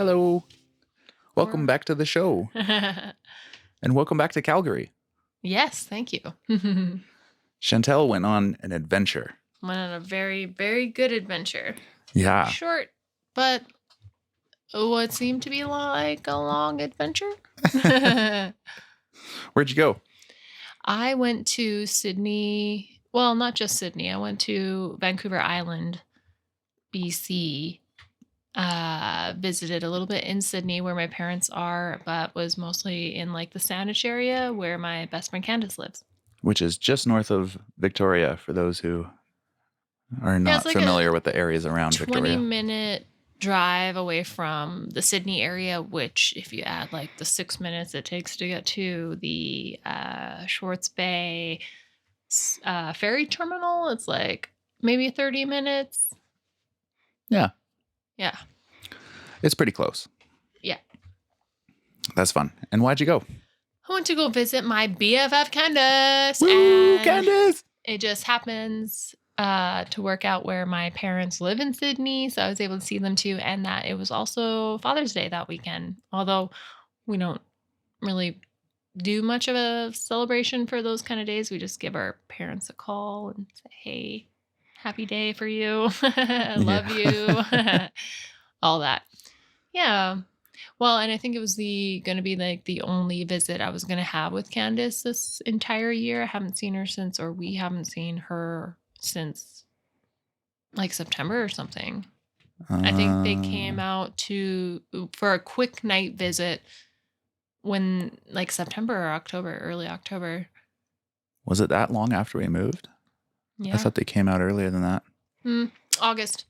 Hello. Welcome Or back to the show. And welcome back to Calgary. Yes, thank you. Chantel went on an adventure. Went on a very, very good adventure. Yeah. Short, but what seemed to be like a long adventure. Where'd you go? I went to Sydney. Well, not just Sydney. I went to Vancouver Island, BC. Visited a little bit in Sydney where my parents are, but was mostly in like the Sandwich area where my best friend Candace lives. Which is just north of Victoria for those who are not like familiar with the areas around 20 Victoria. minute drive away from the Sydney area, which if you add like the 6 minutes it takes to get to the Schwartz Bay ferry terminal, it's like maybe 30 minutes. Yeah. Yeah. It's pretty close. Yeah. That's fun. And why'd you go? I went to go visit my BFF Candace. Woo, and Candace! It just happens to work out where my parents live in Sydney, so I was able to see them too, and that it was also Father's Day that weekend. Although we don't really do much of a celebration for those kind of days, we just give our parents a call and say, "Hey, happy day for you. I love you." All that. Yeah. Well, and I think it was going to be like the only visit I was going to have with Candace this entire year. I haven't seen her since, or we haven't seen her since like September or something. I think they came out for a quick night visit when like September or October, early October. Was it that long after we moved? Yeah. I thought they came out earlier than that. August.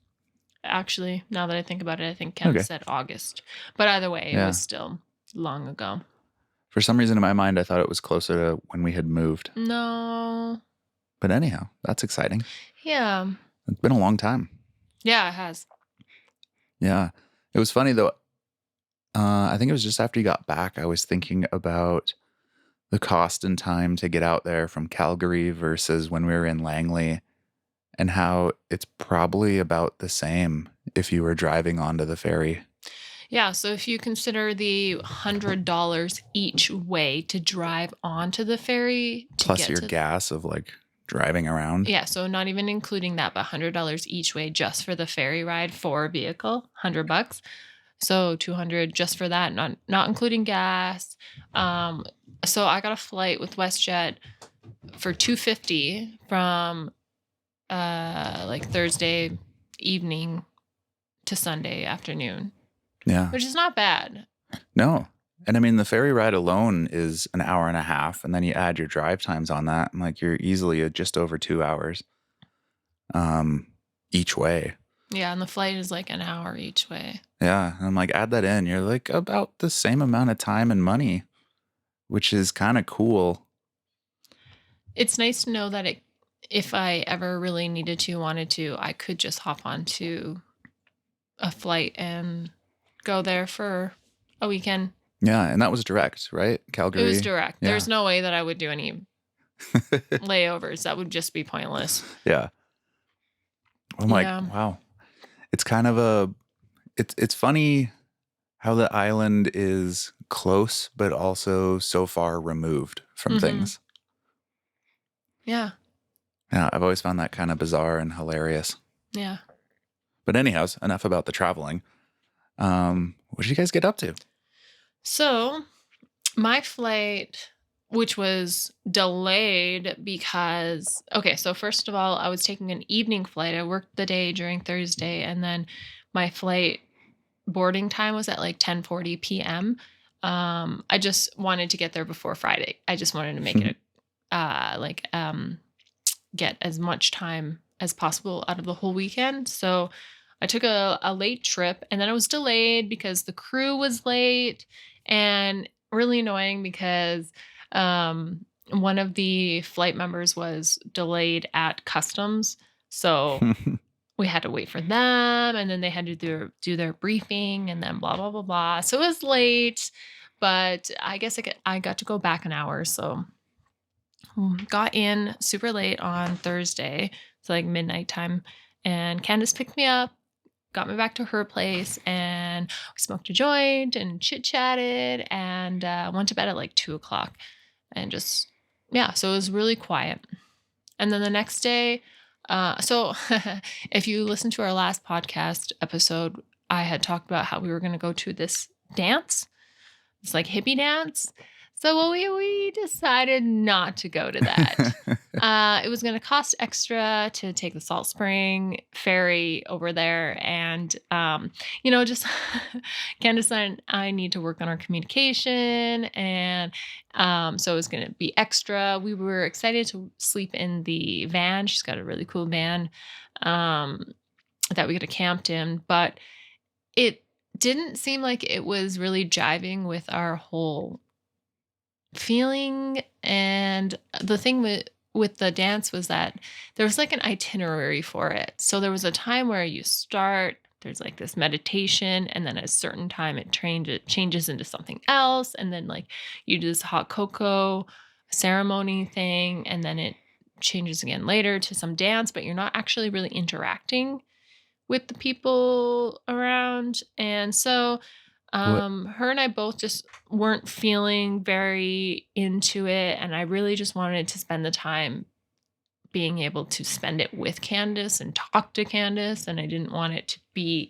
Actually, now that I think about it, I think Ken said August. But either way, it was still long ago. For some reason in my mind, I thought it was closer to when we had moved. No. But anyhow, that's exciting. Yeah. It's been a long time. Yeah, it has. Yeah. It was funny, though. I think it was just after you got back, I was thinking about the cost and time to get out there from Calgary versus when we were in Langley, and how it's probably about the same if you were driving onto the ferry. Yeah, so if you consider the $100 each way to drive onto the ferry, plus your gas of like driving around. Yeah, so not even including that, but $100 each way just for the ferry ride for a vehicle, $100. So $200 just for that, not including gas. So I got a flight with WestJet for $250 from like Thursday evening to Sunday afternoon. Yeah. Which is not bad. No. And I mean, the ferry ride alone is an hour and a half, and then you add your drive times on that, and like you're easily just over 2 hours each way. Yeah, and the flight is like an hour each way. Yeah, and I'm like, add that in, you're like about the same amount of time and money, which is kind of cool. It's nice to know that if I ever really wanted to, I could just hop onto a flight and go there for a weekend. Yeah, and that was direct, right? Calgary. It was direct. Yeah. There's no way that I would do any layovers. That would just be pointless. Yeah. I'm like, wow. It's kind of it's funny how the island is close, but also so far removed from things. Yeah. Yeah, I've always found that kind of bizarre and hilarious. Yeah. But anyhow, enough about the traveling. What did you guys get up to? So my flight, which was delayed because, so first of all, I was taking an evening flight. I worked the day during Thursday, and then my flight boarding time was at like 10:40 p.m. I just wanted to get there before Friday. I just wanted to make it get as much time as possible out of the whole weekend. So I took a late trip, and then I was delayed because the crew was late, and really annoying because one of the flight members was delayed at customs. So we had to wait for them, and then they had to do their briefing, and then blah, blah, blah, blah. So it was late, but I guess I got to go back an hour. So got in super late on Thursday. It's like midnight time, and Candace picked me up got me back to her place, and we smoked a joint and chit chatted, and went to bed at like 2 o'clock, and just yeah. So it was really quiet. And then the next day, so if you listen to our last podcast episode, I had talked about how we were going to go to this dance. It's like hippie dance. So well, we decided not to go to that. It was going to cost extra to take the Salt Spring ferry over there, and just Candace and I need to work on our communication, and so it was going to be extra. We were excited to sleep in the van. She's got a really cool van um, that we could have camped in, but it didn't seem like it was really jiving with our whole feeling. And the thing with the dance was that there was like an itinerary for it. So there was a time where you start, there's like this meditation, and then at a certain time it changes into something else, and then like you do this hot cocoa ceremony thing, and then it changes again later to some dance, but you're not actually really interacting with the people around. And so What her and I both just weren't feeling very into it. And I really just wanted to spend the time being able to spend it with Candace and talk to Candace. And I didn't want it to be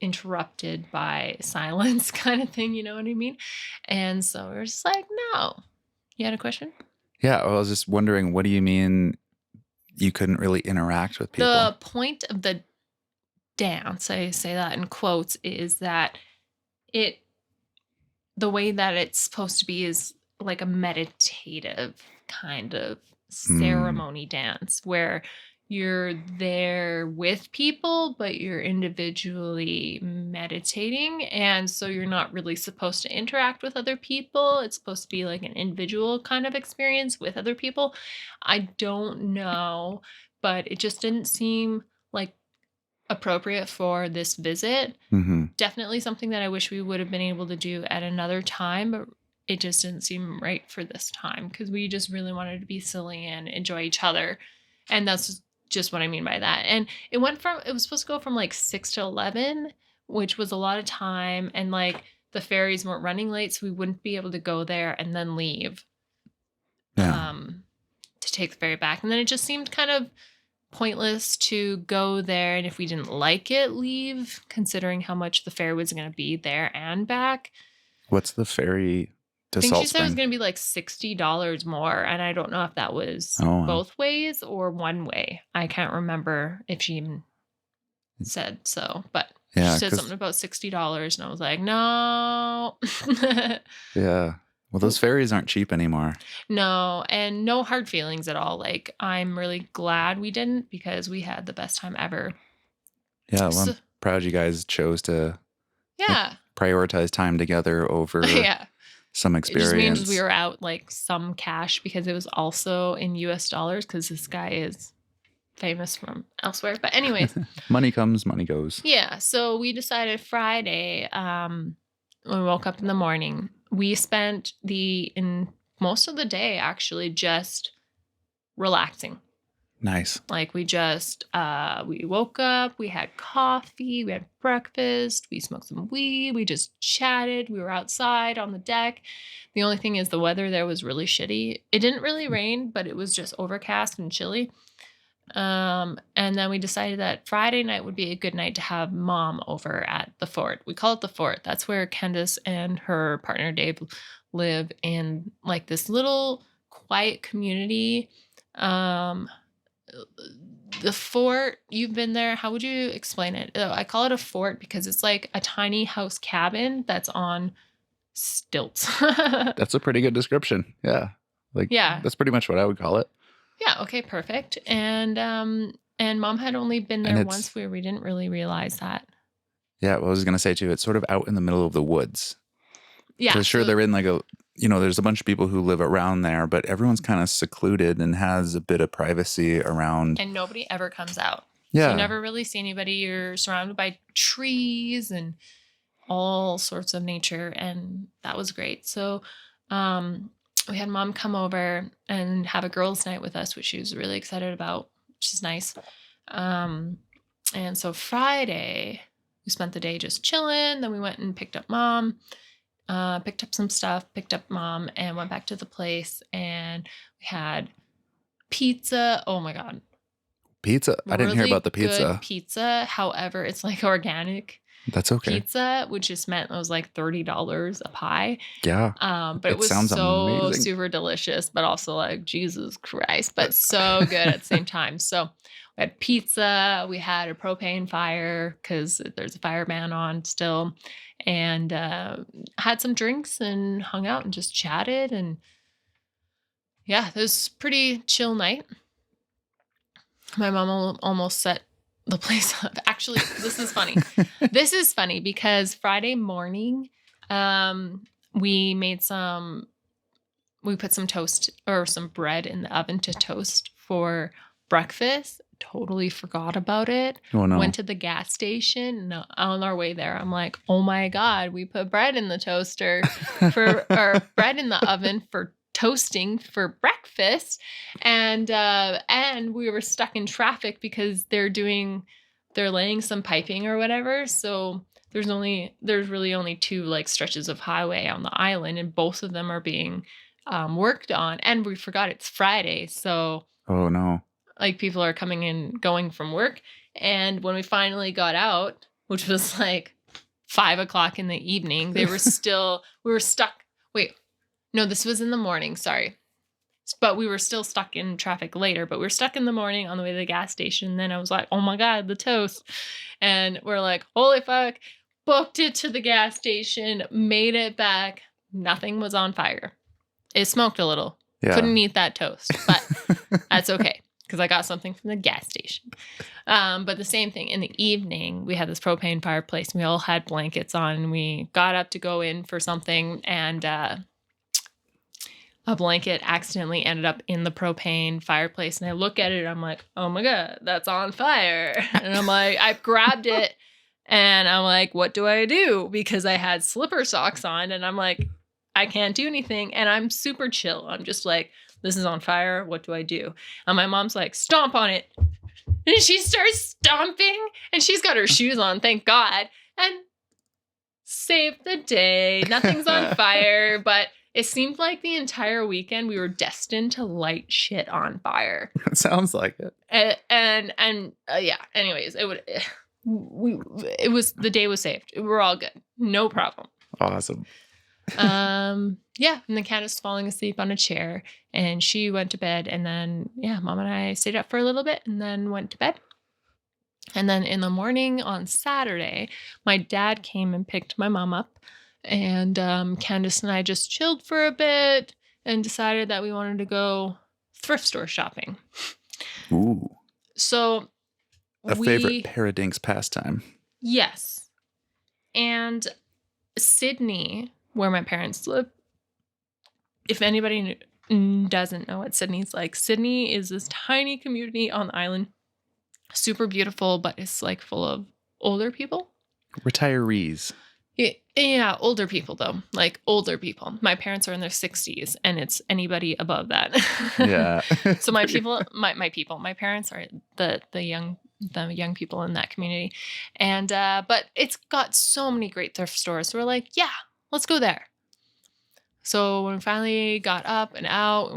interrupted by silence kind of thing. You know what I mean? And so we are just like, no. You had a question? Yeah, I was just wondering, what do you mean you couldn't really interact with people? The point of the dance, I say that in quotes, is that it the way that it's supposed to be is like a meditative kind of Mm, ceremony dance where you're there with people, but you're individually meditating. And so you're not really supposed to interact with other people. It's supposed to be like an individual kind of experience with other people. I don't know, but it just didn't seem like appropriate for this visit. mhm. Definitely something that I wish we would have been able to do at another time, but it just didn't seem right for this time because we just really wanted to be silly and enjoy each other. And that's just what I mean by that. And it was supposed to go from like 6 to 11, which was a lot of time. And like the ferries weren't running late, so we wouldn't be able to go there and then leave Yeah. um, to take the ferry back. And then it just seemed kind of pointless to go there, and if we didn't like it, leave, considering how much the fare was going to be there and back. What's the ferry I to think she Salt said it was Spring? going to be like $60 more, and I don't know if that was Oh, wow. both ways or one way. I can't remember if she even said so, but she Yeah, said something 'cause about $60, and I was like, no. yeah. Well, those ferries aren't cheap anymore. No, and no hard feelings at all. Like, I'm really glad we didn't because we had the best time ever. Yeah, well, So, I'm proud you guys chose to, like, yeah. prioritize time together over Yeah. some It just means we experience. were out like some cash because it was also in US dollars because this guy is famous from elsewhere. But anyways, Money comes, money goes. yeah. So we decided Friday, when we woke up in the morning, we spent the in most of the day actually just relaxing. Nice. Like we woke up, we had coffee, we had breakfast, we smoked some weed, we just chatted, we were outside on the deck. The only thing is the weather there was really shitty. It didn't really rain, but it was just overcast and chilly. And then we decided that Friday night would be a good night to have mom over at the fort. We call it the fort. That's where Candace and her partner Dave live in like this little quiet community. Um, the fort, you've been there. How would you explain it? I call it a fort because it's like a tiny house cabin that's on stilts. That's a pretty good description. Yeah. Like, Yeah. that's pretty much what I would call it. Yeah, okay, perfect. And mom had only been And there once it's, where we didn't really realize that. yeah, what I was going to say too, it's sort of out in the middle of the woods. Yeah, Because sure, so they're in like a, there's a bunch of people who live around there, but everyone's kind of secluded and has a bit of privacy around. and nobody ever comes out. So you Yeah. never really see anybody. You're surrounded by trees and all sorts of nature, and that was great. So we had mom come over and have a girls' night with us, which she was really excited about, which is nice. Um, And so Friday, we spent the day just chilling. Then we went and picked up mom, picked up some stuff, picked up mom, and went back to the place. And we had pizza. Oh my God. Pizza? I didn't hear about Really the good pizza. pizza. However, it's like organic That's okay. pizza, which just meant it was like $30 a pie. Yeah. But it It was sounds so amazing. super delicious, but also like Jesus Christ, but so good at the same time. So we had pizza, we had a propane fire because there's a fire ban on still, and had some drinks and hung out and just chatted. And yeah, it was a pretty chill night. My mom almost set the place up. Actually, this is funny. This is funny because Friday morning, um, we made some we put some toast or some bread in the oven to toast for breakfast. Totally forgot about it. Oh, no. Went to the gas station. And on our way there, I'm like, oh my God, we put bread in the toaster or bread in the oven for toasting for breakfast. And we were stuck in traffic because they're laying some piping or whatever. So there's really only two like stretches of highway on the island, and both of them are being worked on. And we forgot it's Friday, so Oh, no. like people are coming and going from work. And when we finally got out, which was like 5 o'clock in the evening, we were stuck. Wait, no, this was in the morning. Sorry. But we were still stuck in traffic later, but we were stuck in the morning on the way to the gas station. Then I was like, oh my God, the toast. And we're like, holy fuck, booked it to the gas station, made it back. Nothing was on fire. It smoked a little. Yeah. Couldn't eat that toast, but that's okay because I got something from the gas station. But the same thing in the evening, we had this propane fireplace. And we all had blankets on. And we got up to go in for something, and a blanket accidentally ended up in the propane fireplace. And I look at it, I'm like, oh my God, that's on fire. And I'm like, I grabbed it and I'm like, what do I do? Because I had slipper socks on, and I'm like, I can't do anything. And I'm super chill. I'm just like, this is on fire. What do I do? And my mom's like, stomp on it. And she starts stomping, and she's got her shoes on, thank God. And saved the day. Nothing's on fire, but it seemed like the entire weekend we were destined to light shit on fire. It sounds like it. Yeah. Anyways, it was the day was saved. We're all good. No problem. Awesome. Yeah. And then Candace falling asleep on a chair, and she went to bed. And then Mom and I stayed up for a little bit and then went to bed. And then in the morning on Saturday, my dad came and picked my mom up, and Candace and I just chilled for a bit and decided that we wanted to go thrift store shopping. Ooh. So A favorite Paradinks pastime. Yes. And Sydney, where my parents live, if anybody doesn't know what Sydney's like, Sydney is this tiny community on the island. Super beautiful, but it's like full of older people. Retirees. Yeah, older people though. Like older people. My parents are in their 60s, and it's anybody above that. Yeah. So my parents are the young people in that community. And but it's got so many great thrift stores. So we're like, yeah, let's go there. So when we finally got up and out,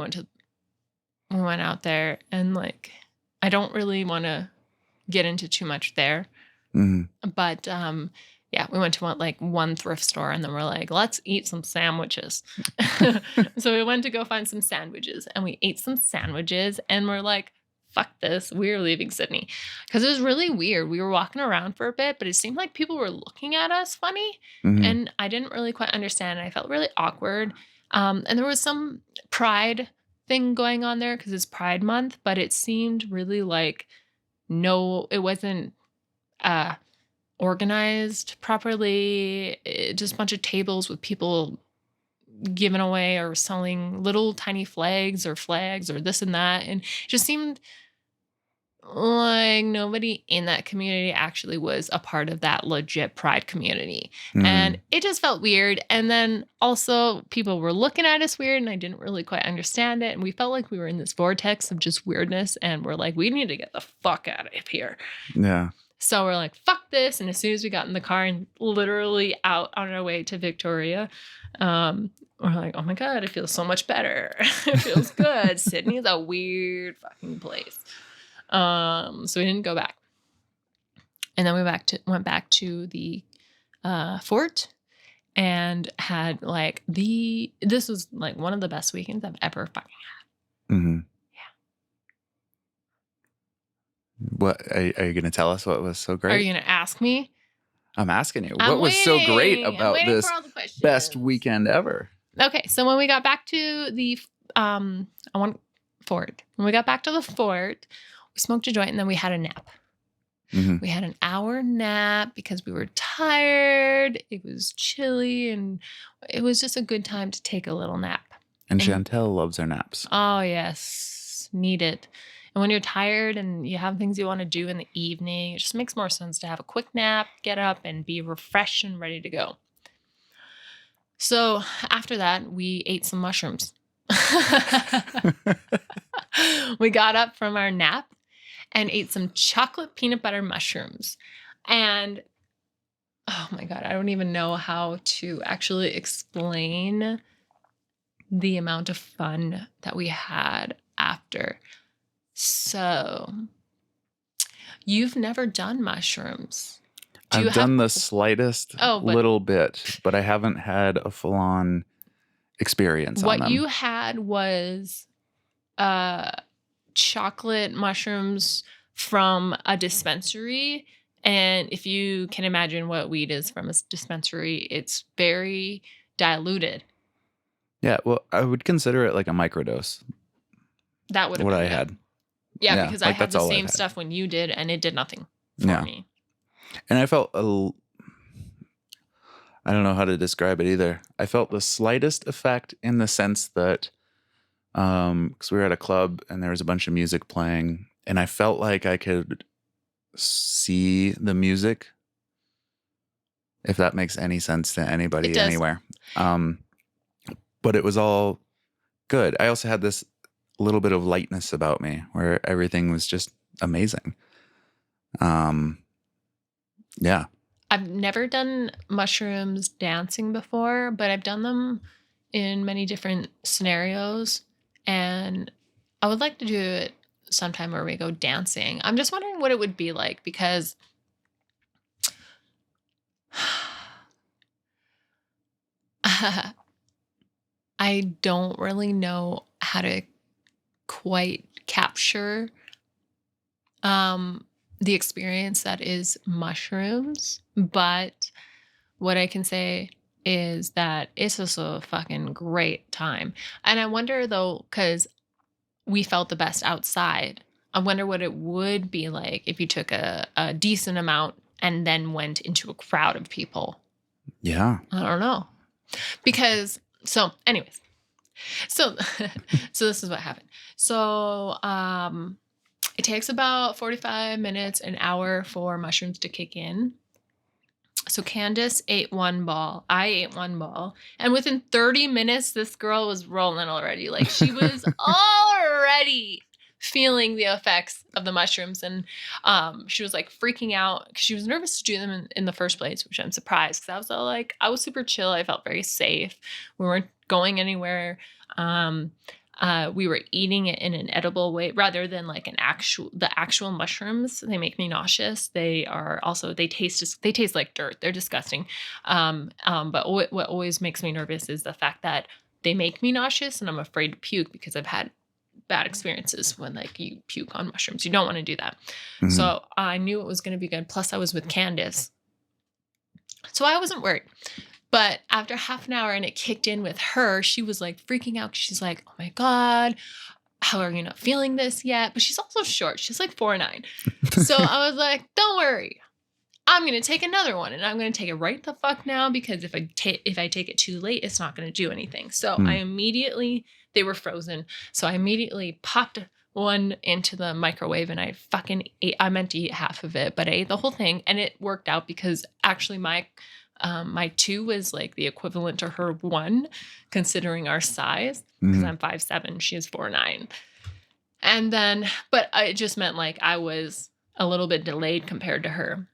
we went out there, and like I don't really want to get into too much there. Mm-hmm. But we went to one thrift store, and then we're like, let's eat some sandwiches. So we went to go find some sandwiches, and we ate some sandwiches, and we're like, fuck this, we're leaving Sydney. Because it was really weird. We were walking around for a bit, but it seemed like people were looking at us funny, and I didn't really quite understand. I felt really awkward. And there was some pride thing going on there because it's Pride Month, but it seemed really like, no, it wasn't organized properly. Just a bunch of tables with people giving away or selling little tiny flags or this and that. And it just seemed like nobody in that community actually was a part of that legit pride community. And it just felt weird. And then also people were looking at us weird, and I didn't really quite understand it. And we felt like we were in this vortex of just weirdness, and we're like, we need to get the fuck out of here. Yeah. So we're like, fuck this. And as soon as we got in the car and literally out on our way to Victoria, we're like, oh my God, it feels so much better. It feels good. Sydney is a weird fucking place. So we didn't go back. And then we went back to the fort and had like this was like one of the best weekends I've ever fucking had. Mm-hmm. Yeah. What are you going to tell us? What was so Are great? you gonna ask me? I'm asking you. I'm What was so great waiting. I'm about waiting for this all the questions. best weekend ever? Okay, so when we got back to the fort, when we got back to the fort, we smoked a joint and then we had a nap. Mm-hmm. We had an hour nap because we were tired. It was chilly and it was just a good time to take a little nap. And Chantel loves her naps. Oh, yes. Need it. And when you're tired and you have things you want to do in the evening, it just makes more sense to have a quick nap, get up, and be refreshed and ready to go. So after that, we ate some mushrooms. We got up from our nap and ate some chocolate peanut butter mushrooms. And oh my God, I don't even know how to actually explain the amount of fun that we had after. So, you've never done mushrooms. I've done the slightest little bit, but I haven't had a full-on experience on them. What you had was chocolate mushrooms from a dispensary. And if you can imagine what weed is from a dispensary, it's very diluted. Yeah, well, I would consider it like a microdose. That would have what been I good. had. Yeah, because I had the same stuff when you did, and it did nothing for me. And I felt I don't know how to describe it either. I felt the slightest effect in the sense that because we were at a club and there was a bunch of music playing, and I felt like I could see the music, if that makes any sense to anybody anywhere. But it was all good. I also had this little bit of lightness about me where everything was just amazing. Yeah. I've never done mushrooms dancing before, but I've done them in many different scenarios. And I would like to do it sometime where we go dancing. I'm just wondering what it would be like because I don't really know how to quite capture the experience that is mushrooms, but what I can say is that it's just a fucking great time. And I wonder though, because we felt the best outside, I wonder what it would be like if you took a decent amount and then went into a crowd of people. Yeah. I don't know. Because, so anyways, so this is what happened. So, it takes about 45 minutes, an hour for mushrooms to kick in. So Candace ate one ball. I ate one ball. And within 30 minutes, this girl was rolling already. Like she was already feeling the effects of the mushrooms. And she was like freaking out because she was nervous to do them in the first place, which I'm surprised because I was all like, I was super chill. I felt very safe. We weren't going anywhere. We were eating it in an edible way rather than like the actual mushrooms. They make me nauseous. They taste like dirt. They're disgusting. But what always makes me nervous is the fact that they make me nauseous and I'm afraid to puke because I've had bad experiences when like you puke on mushrooms. You don't want to do that. Mm-hmm. So I knew it was going to be good. Plus I was with Candace. So I wasn't worried. But after half an hour and it kicked in with her, she was like freaking out. She's like, oh my God, how are you not feeling this yet? But she's also short. She's like 4'9". So I was like, don't worry. I'm going to take another one and I'm going to take it right the fuck now because if I take it too late, it's not going to do anything. So they were frozen. So I immediately popped one into the microwave and I meant to eat half of it, but I ate the whole thing and it worked out because actually my 2 was like the equivalent to her 1, considering our size, because I'm 5'7", she is 4'9". And then, but it just meant like I was a little bit delayed compared to her.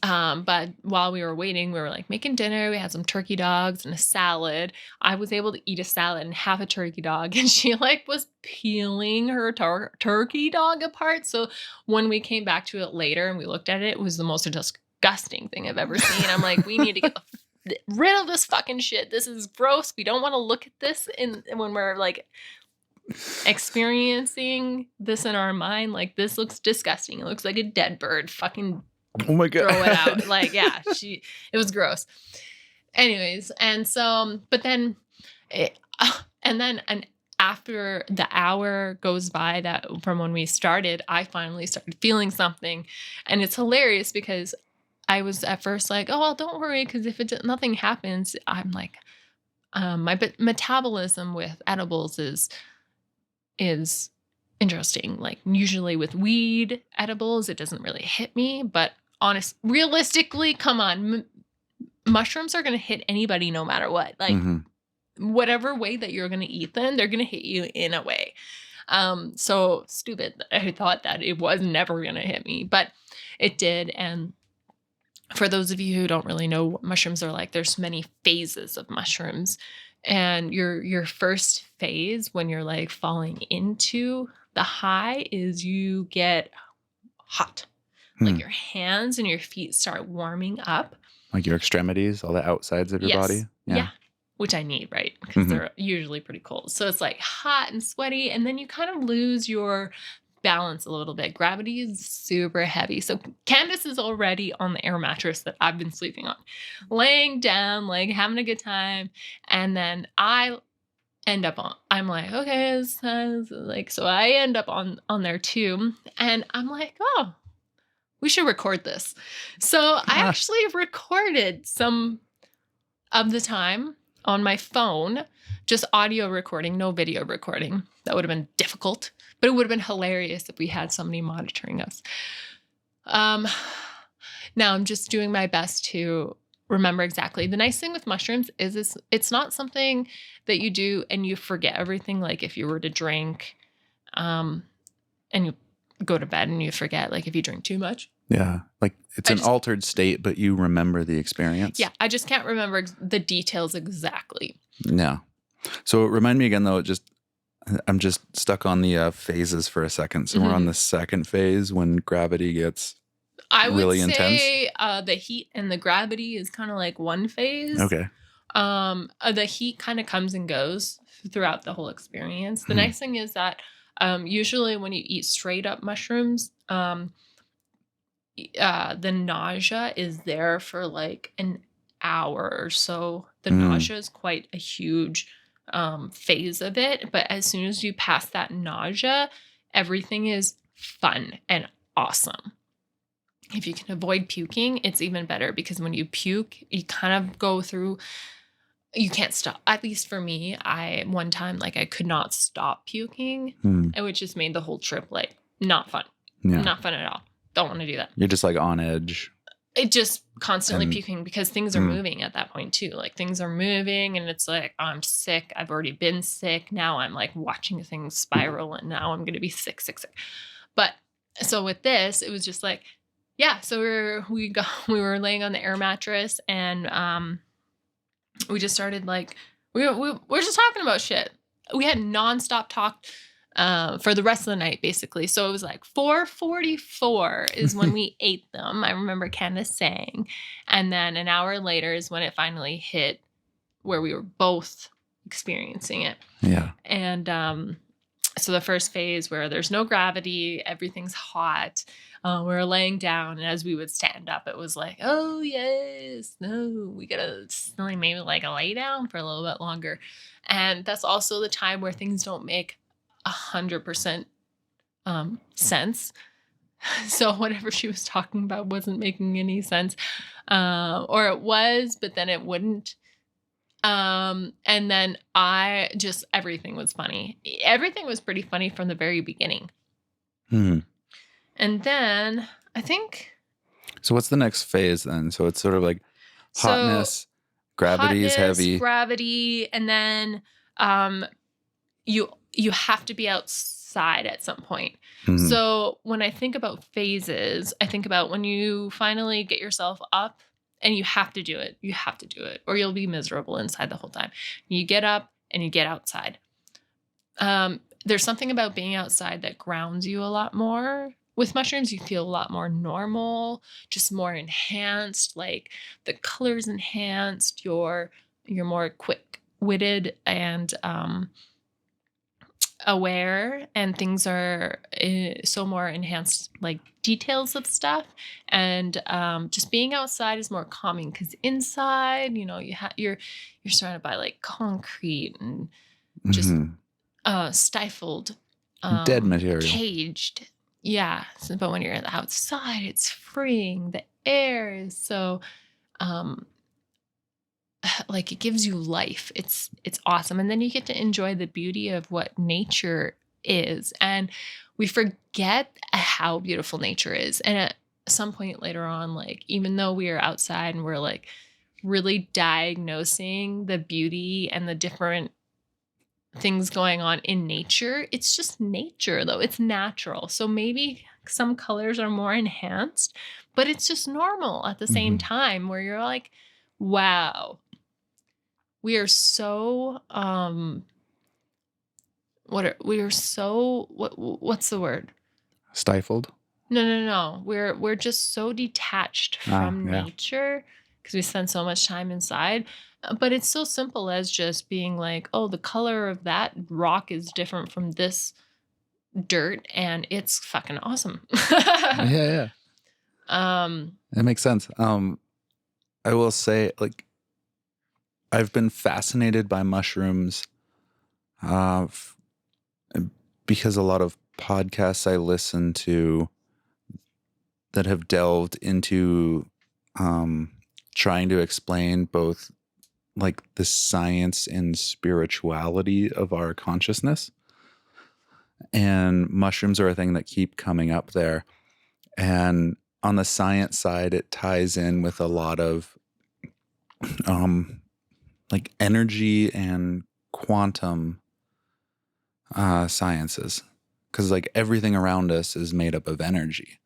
But while we were waiting, we were like making dinner. We had some turkey dogs and a salad. I was able to eat a salad and half a turkey dog, and she like was peeling her turkey dog apart. So when we came back to it later and we looked at it, it was the most disgusting thing I've ever seen. I'm like, we need to get rid of this fucking shit. This is gross. We don't want to look at this when we're like experiencing this in our mind. Like, this looks disgusting. It looks like a dead bird. Fucking Oh my throw it out. God. Like, yeah, it was gross. Anyways, and so, but then, it, and after the hour goes by that from when we started, I finally started feeling something, and it's hilarious because I was at first like, oh, well, don't worry, because if nothing happens, I'm like, my metabolism with edibles is interesting. Like, usually with weed edibles, it doesn't really hit me, but realistically, come on, mushrooms are going to hit anybody no matter what. Like, whatever way that you're going to eat them, they're going to hit you in a way. So stupid. I thought that it was never going to hit me, but it did. And for those of you who don't really know what mushrooms are like, there's many phases of mushrooms. And your first phase, when you're like falling into the high, is you get hot. Like, your hands and your feet start warming up. Like your extremities, all the outsides of your body? Yeah. Which I need, right? Because they're usually pretty cold. So it's like hot and sweaty. And then you kind of lose your balance a little bit. Gravity is super heavy. So Candace is already on the air mattress that I've been sleeping on, laying down, like having a good time. And then I end up on, I'm like, okay, so I end up on there too. And I'm like, oh, we should record this. So I actually recorded some of the time on my phone, just audio recording, no video recording. That would have been difficult, but it would have been hilarious if we had somebody monitoring us. Now I'm just doing my best to remember exactly. The nice thing with mushrooms is it's not something that you do and you forget everything. Like, if you were to drink, and you go to bed and you forget, like if you drink too much. Yeah. Like, it's an altered state, but you remember the experience. Yeah. I just can't remember the details exactly. Yeah. So remind me again, though, I'm just stuck on the phases for a second. So we're on the second phase when gravity gets really intense. I would say the heat and the gravity is kind of like one phase. Okay. The heat kind of comes and goes throughout the whole experience. The nice thing is that usually when you eat straight up mushrooms, the nausea is there for like an hour or so. The nausea is quite a huge phase of it. But as soon as you pass that nausea, everything is fun and awesome. If you can avoid puking, it's even better, because when you puke, you kind of go through, you can't stop. At least for me, one time, like, I could not stop puking, which just made the whole trip like not fun. Yeah. Not fun at all. Don't want to do that. You're just like on edge. It just constantly puking, because things are moving at that point too. Like, things are moving and it's like, oh, I'm sick. I've already been sick. Now I'm like watching things spiral and now I'm going to be sick. But so with this, it was just like, yeah. So we were laying on the air mattress and we just started like, we're just talking about shit. We had nonstop talk for the rest of the night, basically. So it was like 4:44 is when we ate them. I remember Candace saying, and then an hour later is when it finally hit where we were both experiencing it. Yeah. And so the first phase where there's no gravity, everything's hot. We're laying down, and as we would stand up, it was like, oh yes, no, we gotta maybe like lay down for a little bit longer. And that's also the time where things don't make 100% sense. So whatever she was talking about wasn't making any sense, or it was, but then it wouldn't. And then everything was funny. Everything was pretty funny from the very beginning. And then I think. So what's the next phase then? So it's sort of like hotness, gravity is heavy. Gravity, and then you have to be outside at some point. Mhm. So when I think about phases, I think about when you finally get yourself up and you have to do it. You have to do it, or you'll be miserable inside the whole time. You get up and you get outside. There's something about being outside that grounds you a lot more. With mushrooms, you feel a lot more normal, just more enhanced, like the colors enhanced, you're more quick-witted and aware, and things are so more enhanced, like details of stuff. And just being outside is more calming because inside, you're surrounded by like concrete and just Mhm. stifled, Dead material. caged. Yeah, but when you're outside, it's freeing. The air is so, um, like it gives you life. It's awesome, and then you get to enjoy the beauty of what nature is, and we forget how beautiful nature is. And at some point later on, like even though we are outside and we're like really diagnosing the beauty and the different things going on in nature. It's just nature, though. It's natural. So maybe some colors are more enhanced, but it's just normal at the same Mhm. time where you're like, wow, we are so we are so what's the word? Stifled? No. We're just so detached Ah, from yeah. nature because we spend so much time inside. But it's so simple as just being like, oh, the color of that rock is different from this dirt, and it's fucking awesome. Yeah, yeah. um That makes sense. I will say, like, I've been fascinated by mushrooms, uh, f- because a lot of podcasts I listen to that have delved into, um, trying to explain both like the science and spirituality of our consciousness. And mushrooms are a thing that keep coming up there. And on the science side, it ties in with a lot of um, like energy and quantum sciences. Because like everything around us is made up of energy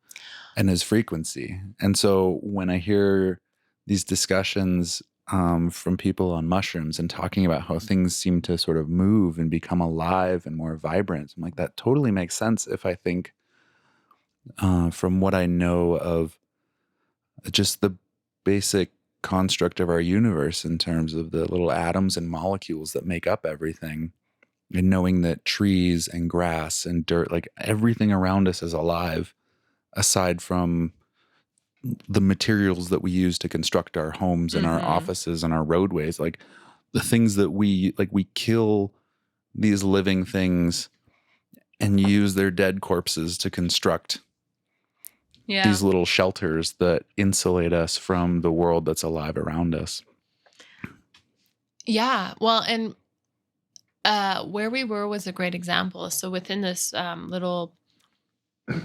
and is frequency. And so when I hear these discussions from people on mushrooms and talking about how things seem to sort of move and become alive and more vibrant, I'm like, that totally makes sense if I think from what I know of just the basic construct of our universe in terms of the little atoms and molecules that make up everything. And knowing that trees and grass and dirt, like everything around us is alive, aside from the materials that we use to construct our homes and our mhm. offices and our roadways, like the things that we kill these living things and use their dead corpses to construct Yeah. these little shelters that insulate us from the world that's alive around us. Yeah. Well, and where we were was a great example. So within this little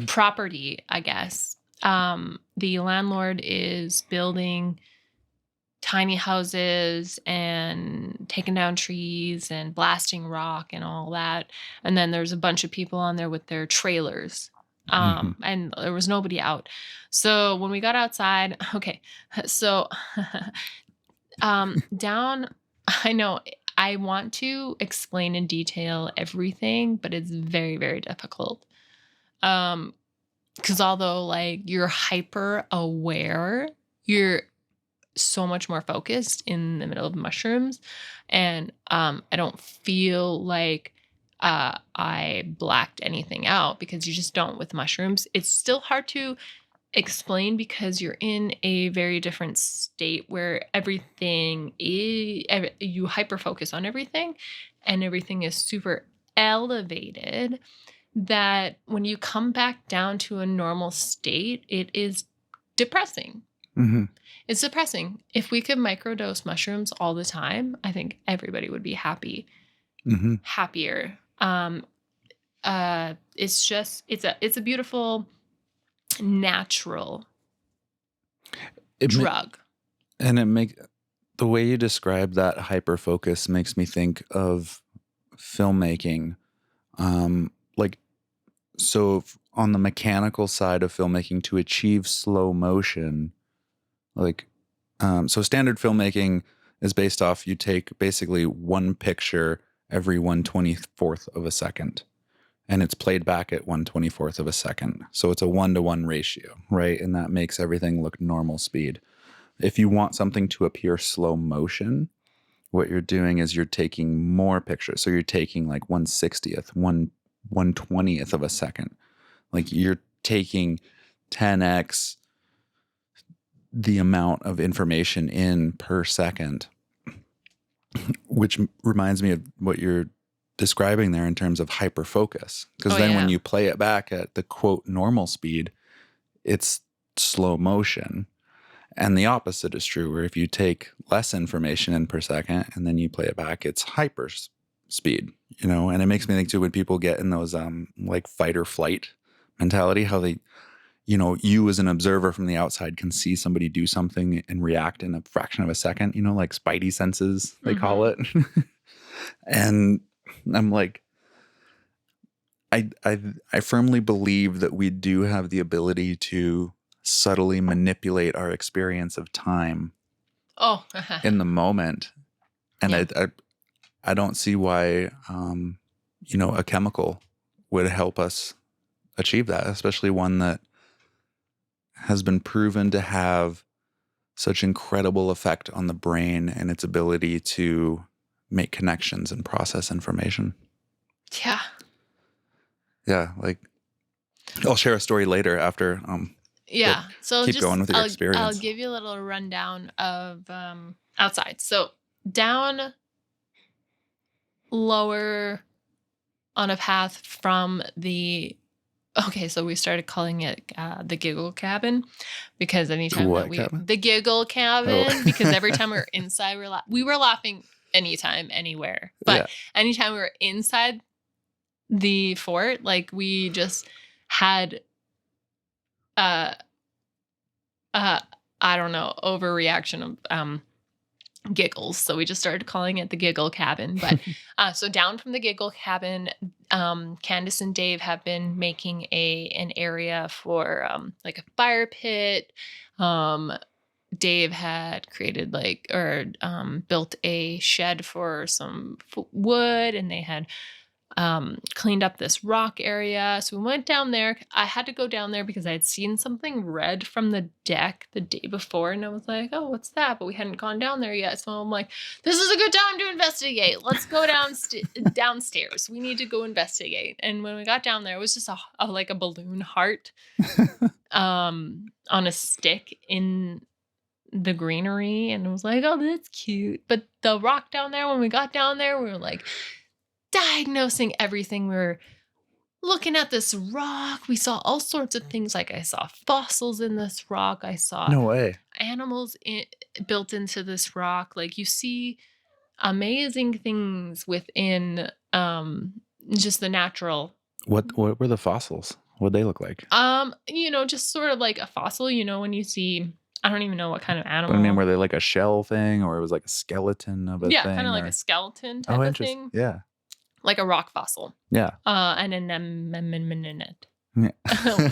property, I guess, the landlord is building tiny houses and taking down trees and blasting rock and all that. And then there's a bunch of people on there with their trailers. Hmm. And there was nobody out. So when we got outside, okay, so down, I know I want to explain in detail everything, but it's very, very difficult. Um, because although like you're hyper aware, you're so much more focused in the middle of mushrooms. And I don't feel like I blacked anything out because you just don't with mushrooms. It's still hard to explain because you're in a very different state where you hyper focus on everything and everything is super elevated, that when you come back down to a normal state, it is depressing. Hmm. It's depressing. If we could microdose mushrooms all the time, I think everybody would be Hmm. happier. It's just it's a beautiful natural It ma- drug. and it make the way you describe that hyper focus makes me think of filmmaking. Like So on the mechanical side of filmmaking, to achieve slow motion, like, so standard filmmaking is based off, you take basically one picture every 1/24th of a second, and it's played back at 1/24th of a second. So it's a 1-to-1 ratio, right? And that makes everything look normal speed. If you want something to appear slow motion, what you're doing is you're taking more pictures. So you're taking like 1/60th, 1/20th of a second. Like you're taking 10x the amount of information in per second, which reminds me of what you're describing there in terms of hyper focus. Because Oh then when yeah. you play it back at the quote normal speed, it's slow motion. And the opposite is true, where if you take less information in per second and then you play it back, it's hyper speed, you know? And it makes me think too, when people get in those like fight or flight mentality, how they, you know, you as an observer from the outside can see somebody do something and react in a fraction of a second, you know, like spidey senses, they call Mhm. it. And I'm like, I firmly believe that we do have the ability to subtly manipulate our experience of time Oh. in the moment. And Yeah. I don't see why, you know, a chemical would help us achieve that, especially one that has been proven to have such incredible effect on the brain and its ability to make connections and process information. Yeah. Yeah, like I'll share a story later after, but Yeah. So keep going just with your I'll experience. give you a little rundown of outside. So down lower on a path from the okay, so we started calling it the giggle cabin because The anytime that what cabin? the giggle Oh, cabin because every time we were inside we were laughing anytime anywhere. But yeah. anytime we were inside the fort, like we just had uh uh I don't know, overreaction of giggles. So we just started calling it the giggle cabin. But so down from the giggle cabin, Candace and Dave have been making an area for like a fire pit. Um, Dave had created like or built a shed for some wood, and they had cleaned up this rock area. So we went down there. I had to go down there because I had seen something red from the deck the day before. And I was like, oh, what's that? But we hadn't gone down there yet. So I'm like, this is a good time to investigate. Let's go downstairs. We need to go investigate. And when we got down there, it was just like a balloon heart on a stick in the greenery. And it was like, oh, that's cute. But the rock down there, when we got down there, we were like, diagnosing everything. We were looking at this rock. We saw all sorts of things. Like I saw fossils in this rock. I saw No way. animals built into this rock. Like you see amazing things within just the natural. What were the fossils? What'd they look like? Just sort of like a fossil, when you see I don't even know what kind of But I mean, animal. were they like a shell thing, or it was like a skeleton of a Yeah, kind of thing, like a or skeleton oh, type of interesting. thing. Yeah, Like a rock fossil. yeah, And an anemonite. yeah,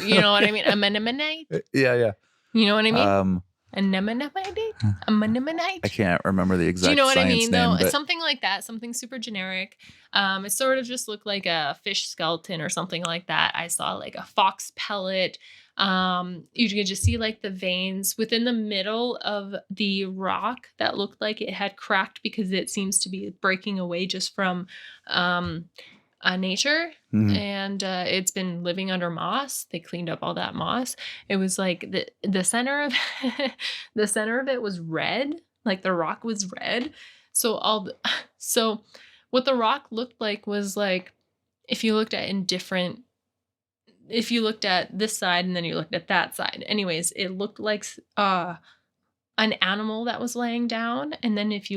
You know what I mean? Anemonite. yeah, yeah. You know what I mean? Um, Anemonite? I Anemonite? can't remember the Do you know exact what I science mean, though? name, It's but something like that, something super generic. It sort of just looked like a fish skeleton or something like that. I saw like a fox pellet. You could just see like the veins within the middle of the rock that looked like it had cracked because it seems to be breaking away just from nature. mhm. And it's been living under moss. They cleaned up all that moss. It was like the center of the center of it was red, like the rock was red. So so what the rock looked like was like if you looked at in different if you looked at this side and then you looked at that side. Anyways, it looked like an animal that was laying down, and then if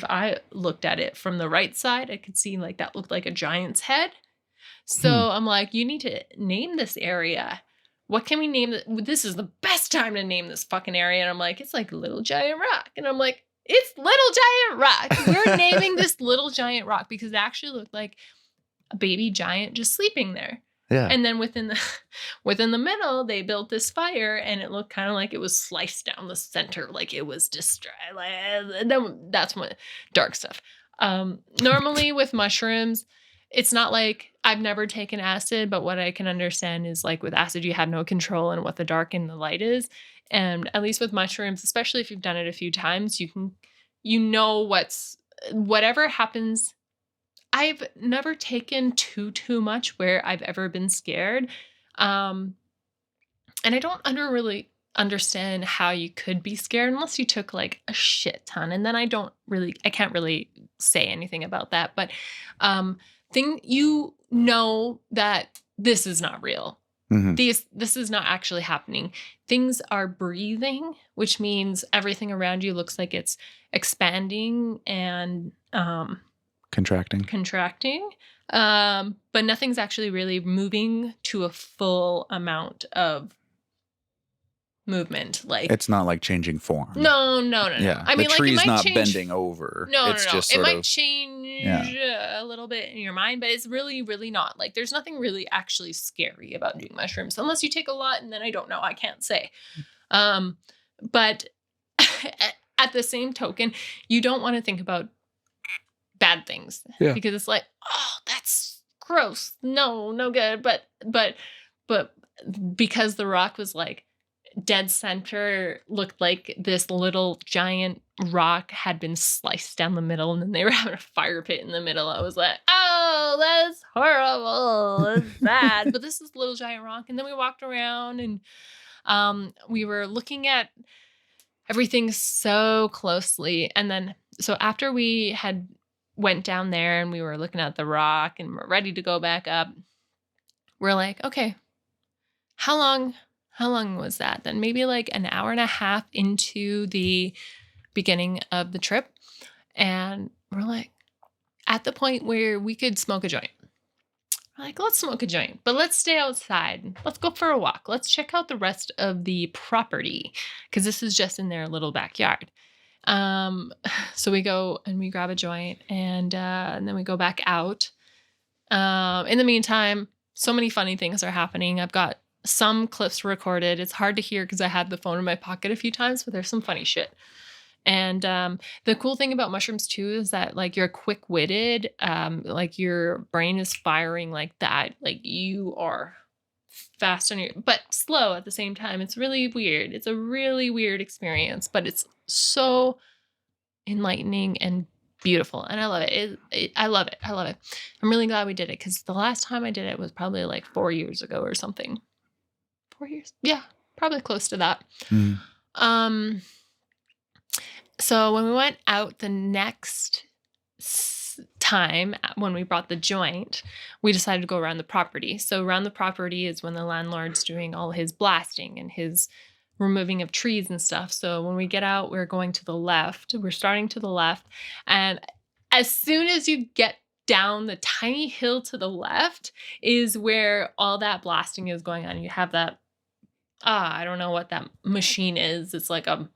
I looked at it from the right side, I could see like that looked like a giant's head. Hmm. So I'm like, you need to name this area. What can we name it? This is the best time to name this fucking area. And I'm like, it's like Little Giant Rock. And I'm like, it's Little Giant Rock. We're naming this Little Giant Rock because it actually looked like a baby giant just sleeping there. Yeah. And then within the within the middle, they built this fire, and it looked kind of like it was sliced down the center, like it was destroyed. Like, and then that's when dark stuff. Normally with mushrooms, it's not like I've never taken acid, but what I can understand is like with acid, you have no control in what the dark and the light is. And at least with mushrooms, especially if you've done it a few times, you know whatever happens. I've never taken too much where I've ever been scared. Um, and I don't really understand how you could be scared unless you took like a shit ton. And then I can't really say anything about that. But that this is not real. Mhm. This is not actually happening. Things are breathing, which means everything around you looks like it's expanding and Contracting. contracting. But nothing's actually really moving to a full amount of movement. Like, It's not like changing form. no. Yeah. I The mean, like it tree's might not change. bending over. No, It's just It sort might of change a little bit in your mind, but it's really, really not. Like, there's nothing really actually scary about doing mushrooms, unless you take a lot, and then I don't know. I can't say. But at the same token, you don't want to think about bad things because it's like, oh, that's gross. No good. But because the rock was like dead center, looked like this little giant rock had been sliced down the middle, and then they were having a fire pit in the middle. I was like, oh, that's horrible. That's bad. But this is little giant rock. And then we walked around, and we were looking at everything so closely. And then so after we had went down there and we were looking at the rock and we're ready to go back up, we're like, okay, how long was that? Then maybe like an hour and a half into the beginning of the trip. And we're like at the point where we could smoke a joint. We're like, let's smoke a joint, but let's stay outside. Let's go for a walk. Let's check out the rest of the property because this is just in their little backyard. So we go and we grab a joint, and then we go back out. In the meantime, so many funny things are happening. I've got some clips recorded. It's hard to hear because I had the phone in my pocket a few times, but there's some funny shit. And the cool thing about mushrooms too is that like you're quick-witted, like your brain is firing like that. Like you are fast on your, but slow at the same time. It's really weird. It's a really weird experience, but it's so enlightening and beautiful, and I love it. I love it. I love it. I'm really glad we did it because the last time I did it was probably like 4 years ago or something. 4 years, yeah, probably close to that. Mm. So when we went out the next time when we brought the joint, we decided to go around the property. So around the property is when the landlord's doing all his blasting and his removing of trees and stuff. So when we get out, we're going to the left. We're starting to the left. And as soon as you get down the tiny hill to the left is where all that blasting is going on. You have that, I don't know what that machine is. It's got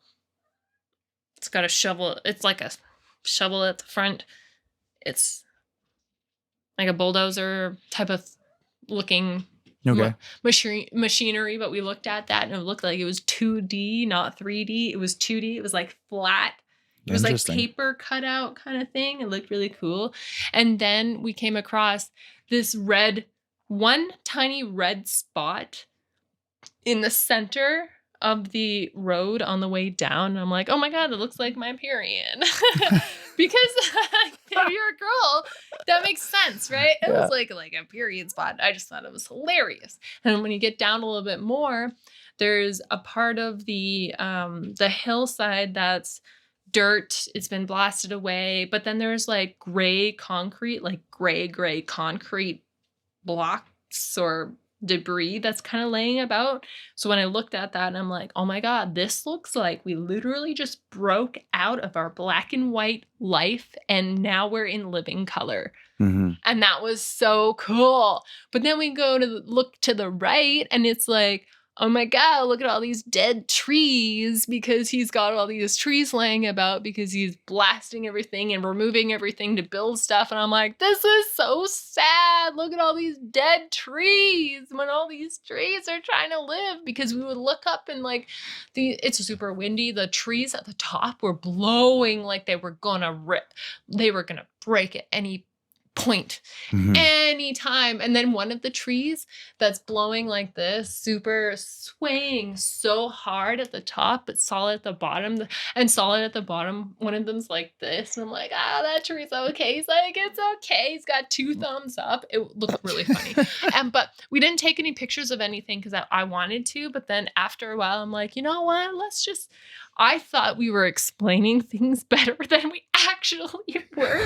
a shovel. It's like a shovel at the front. It's like a bulldozer type of looking machinery, but we looked at that and it looked like it was 2D, not 3D. It was 2D. It was like flat. It was like paper cutout kind of thing. It looked really cool. And then we came across this one tiny red spot in the center of the road on the way down. And I'm like, oh my God, it looks like my period. Because if you're a girl, that makes sense, right? It was like a period spot. I just thought it was hilarious. And when you get down a little bit more, there's a part of the hillside that's dirt. It's been blasted away. But then there's like gray concrete blocks or debris that's kind of laying about. So when I looked at that, and I'm like, oh my God, this looks like we literally just broke out of our black and white life and now we're in living color. Mm-hmm. And that was so cool. But then we go to look to the right and it's like, oh my God, look at all these dead trees, because he's got all these trees laying about because he's blasting everything and removing everything to build stuff. And I'm like, this is so sad. Look at all these dead trees when all these trees are trying to live, because we would look up and like it's super windy. The trees at the top were blowing like they were gonna rip. They were gonna break at any point, Mhm. anytime. And then one of the trees that's blowing like this, super swaying so hard at the top, but solid at the bottom, and solid at the bottom. One of them's like this. And I'm like, that tree's okay. He's like, it's okay. He's got two thumbs up. It looked really funny. But we didn't take any pictures of anything because I wanted to. But then after a while, I'm like, you know what? I thought we were explaining things better than we actually were.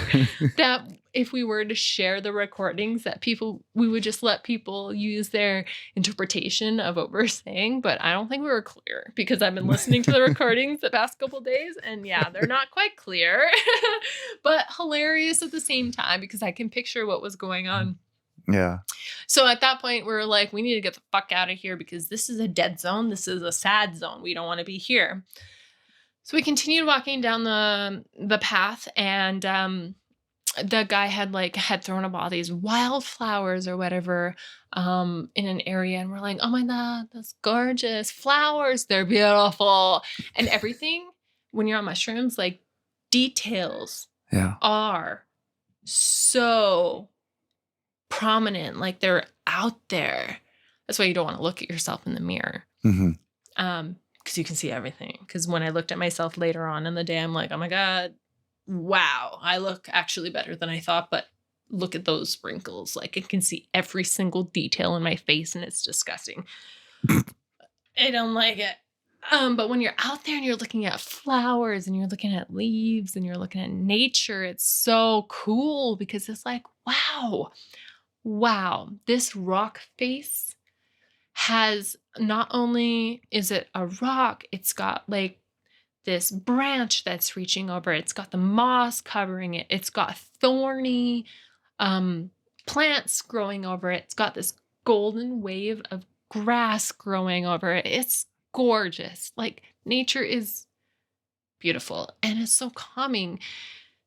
That if we were to share the recordings, that we would just let people use their interpretation of what we're saying. But I don't think we were clear, because I've been listening to the recordings the past couple days, and yeah, they're not quite clear, but hilarious at the same time because I can picture what was going on. Yeah. So at that point, we're like, we need to get the fuck out of here because this is a dead zone. This is a sad zone. We don't want to be here. So we continued walking down the path, and the guy had thrown up all these wildflowers or whatever in an area, and we're like, oh my God, that's gorgeous. Flowers, they're beautiful. And everything, when you're on mushrooms, like details Yeah. are so prominent, like they're out there. That's why you don't want to look at yourself in the mirror. Mhm. Because you can see everything. Because when I looked at myself later on in the day, I'm like, oh my God, wow, I look actually better than I thought. But look at those wrinkles. Like I can see every single detail in my face, and it's disgusting. I don't like it. But when you're out there and you're looking at flowers and you're looking at leaves and you're looking at nature, it's so cool because it's like, wow, this rock face has, not only is it a rock, it's got like this branch that's reaching over it. It's got the moss covering it. It's got thorny plants growing over it. It's got this golden wave of grass growing over it. It's gorgeous. Like nature is beautiful and it's so calming.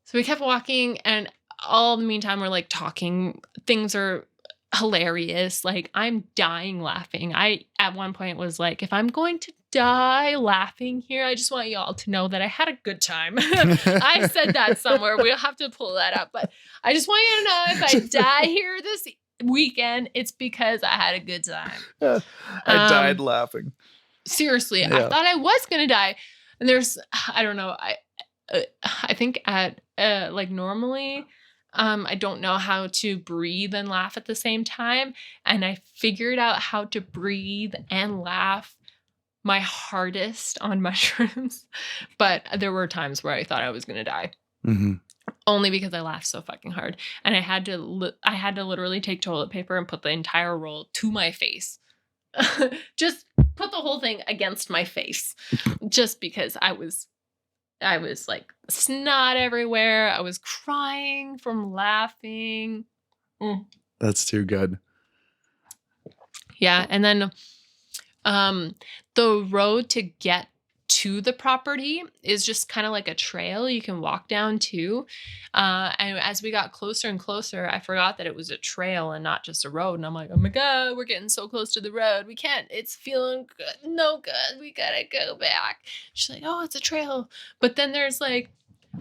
So we kept walking, and all the meantime, we're like talking. Things are hilarious. Like I'm dying laughing. I at one point was like, if I'm going to die laughing here, I just want y'all to know that I had a good time. I said that somewhere. We'll have to pull that up. But I just want you to know, if I die here this weekend, it's because I had a good time. I died laughing. Seriously, I thought I was gonna die. And I don't know. I think at like normally, I don't know how to breathe and laugh at the same time, and I figured out how to breathe and laugh my hardest on mushrooms. But there were times where I thought I was gonna die. Mm-hmm. Only because I laughed so fucking hard, and I had to literally take toilet paper and put the entire roll to my face. Just put the whole thing against my face, just because I was like snot everywhere. I was crying from laughing. That's too good. Yeah, and then the road to get to the property is just kind of like a trail you can walk down to. And as we got closer and closer, I forgot that it was a trail and not just a road. And I'm like, oh my God, we're getting so close to the road. We can't, it's feeling good. No good. We gotta go back. She's like, oh, it's a trail. But then there's like,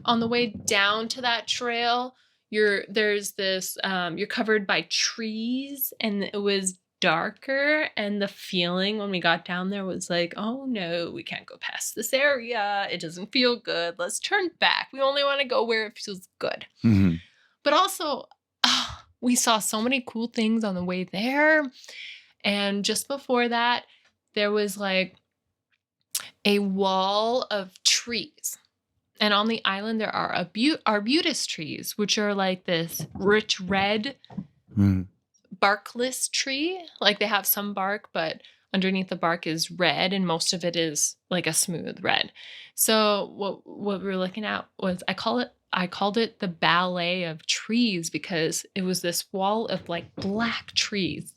on the way down to that trail, there's this, you're covered by trees, and it was darker, and the feeling when we got down there was like, oh no, we can't go past this area. It doesn't feel good. Let's turn back. We only want to go where it feels good. Mm-hmm. But also, we saw so many cool things on the way there. And just before that, there was like a wall of trees. And on the island, there are arbutus trees, which are like this rich red barkless tree. Like they have some bark, but underneath the bark is red, and most of it is like a smooth red. So what we were looking at was, I called it the ballet of trees, because it was this wall of like black trees,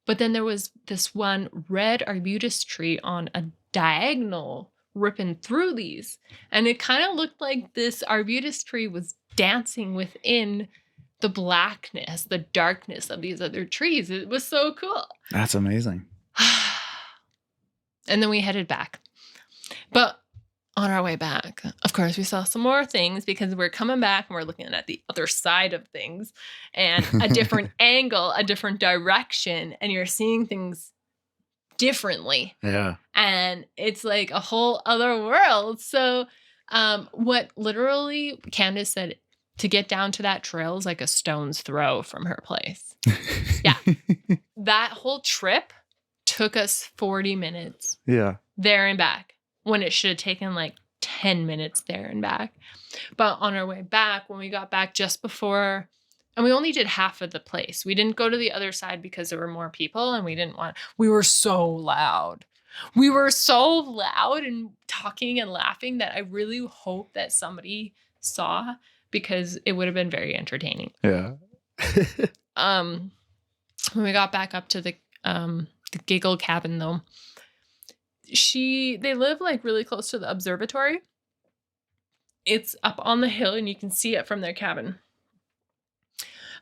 But then there was this one red arbutus tree on a diagonal ripping through these. And it kind of looked like this arbutus tree was dancing within the blackness, the darkness of these other trees. It was so cool. That's amazing. And then we headed back. But on our way back, of course, we saw some more things because we're coming back and we're looking at the other side of things and a different angle, a different direction, and you're seeing things differently. Yeah. And it's like a whole other world. So, what literally Candace said to get down to that trail is like a stone's throw from her place. Yeah. That whole trip took us 40 minutes Yeah. there and back when it should have taken like 10 minutes there and back. But on our way back, when we got back just before, and we only did half of the place. We didn't go to the other side because there were more people and we were so loud. We were so loud and talking and laughing that I really hope that somebody saw because it would have been very entertaining. Yeah. When we got back up to the Giggle cabin though, they live like really close to the observatory. It's up on the hill and you can see it from their cabin.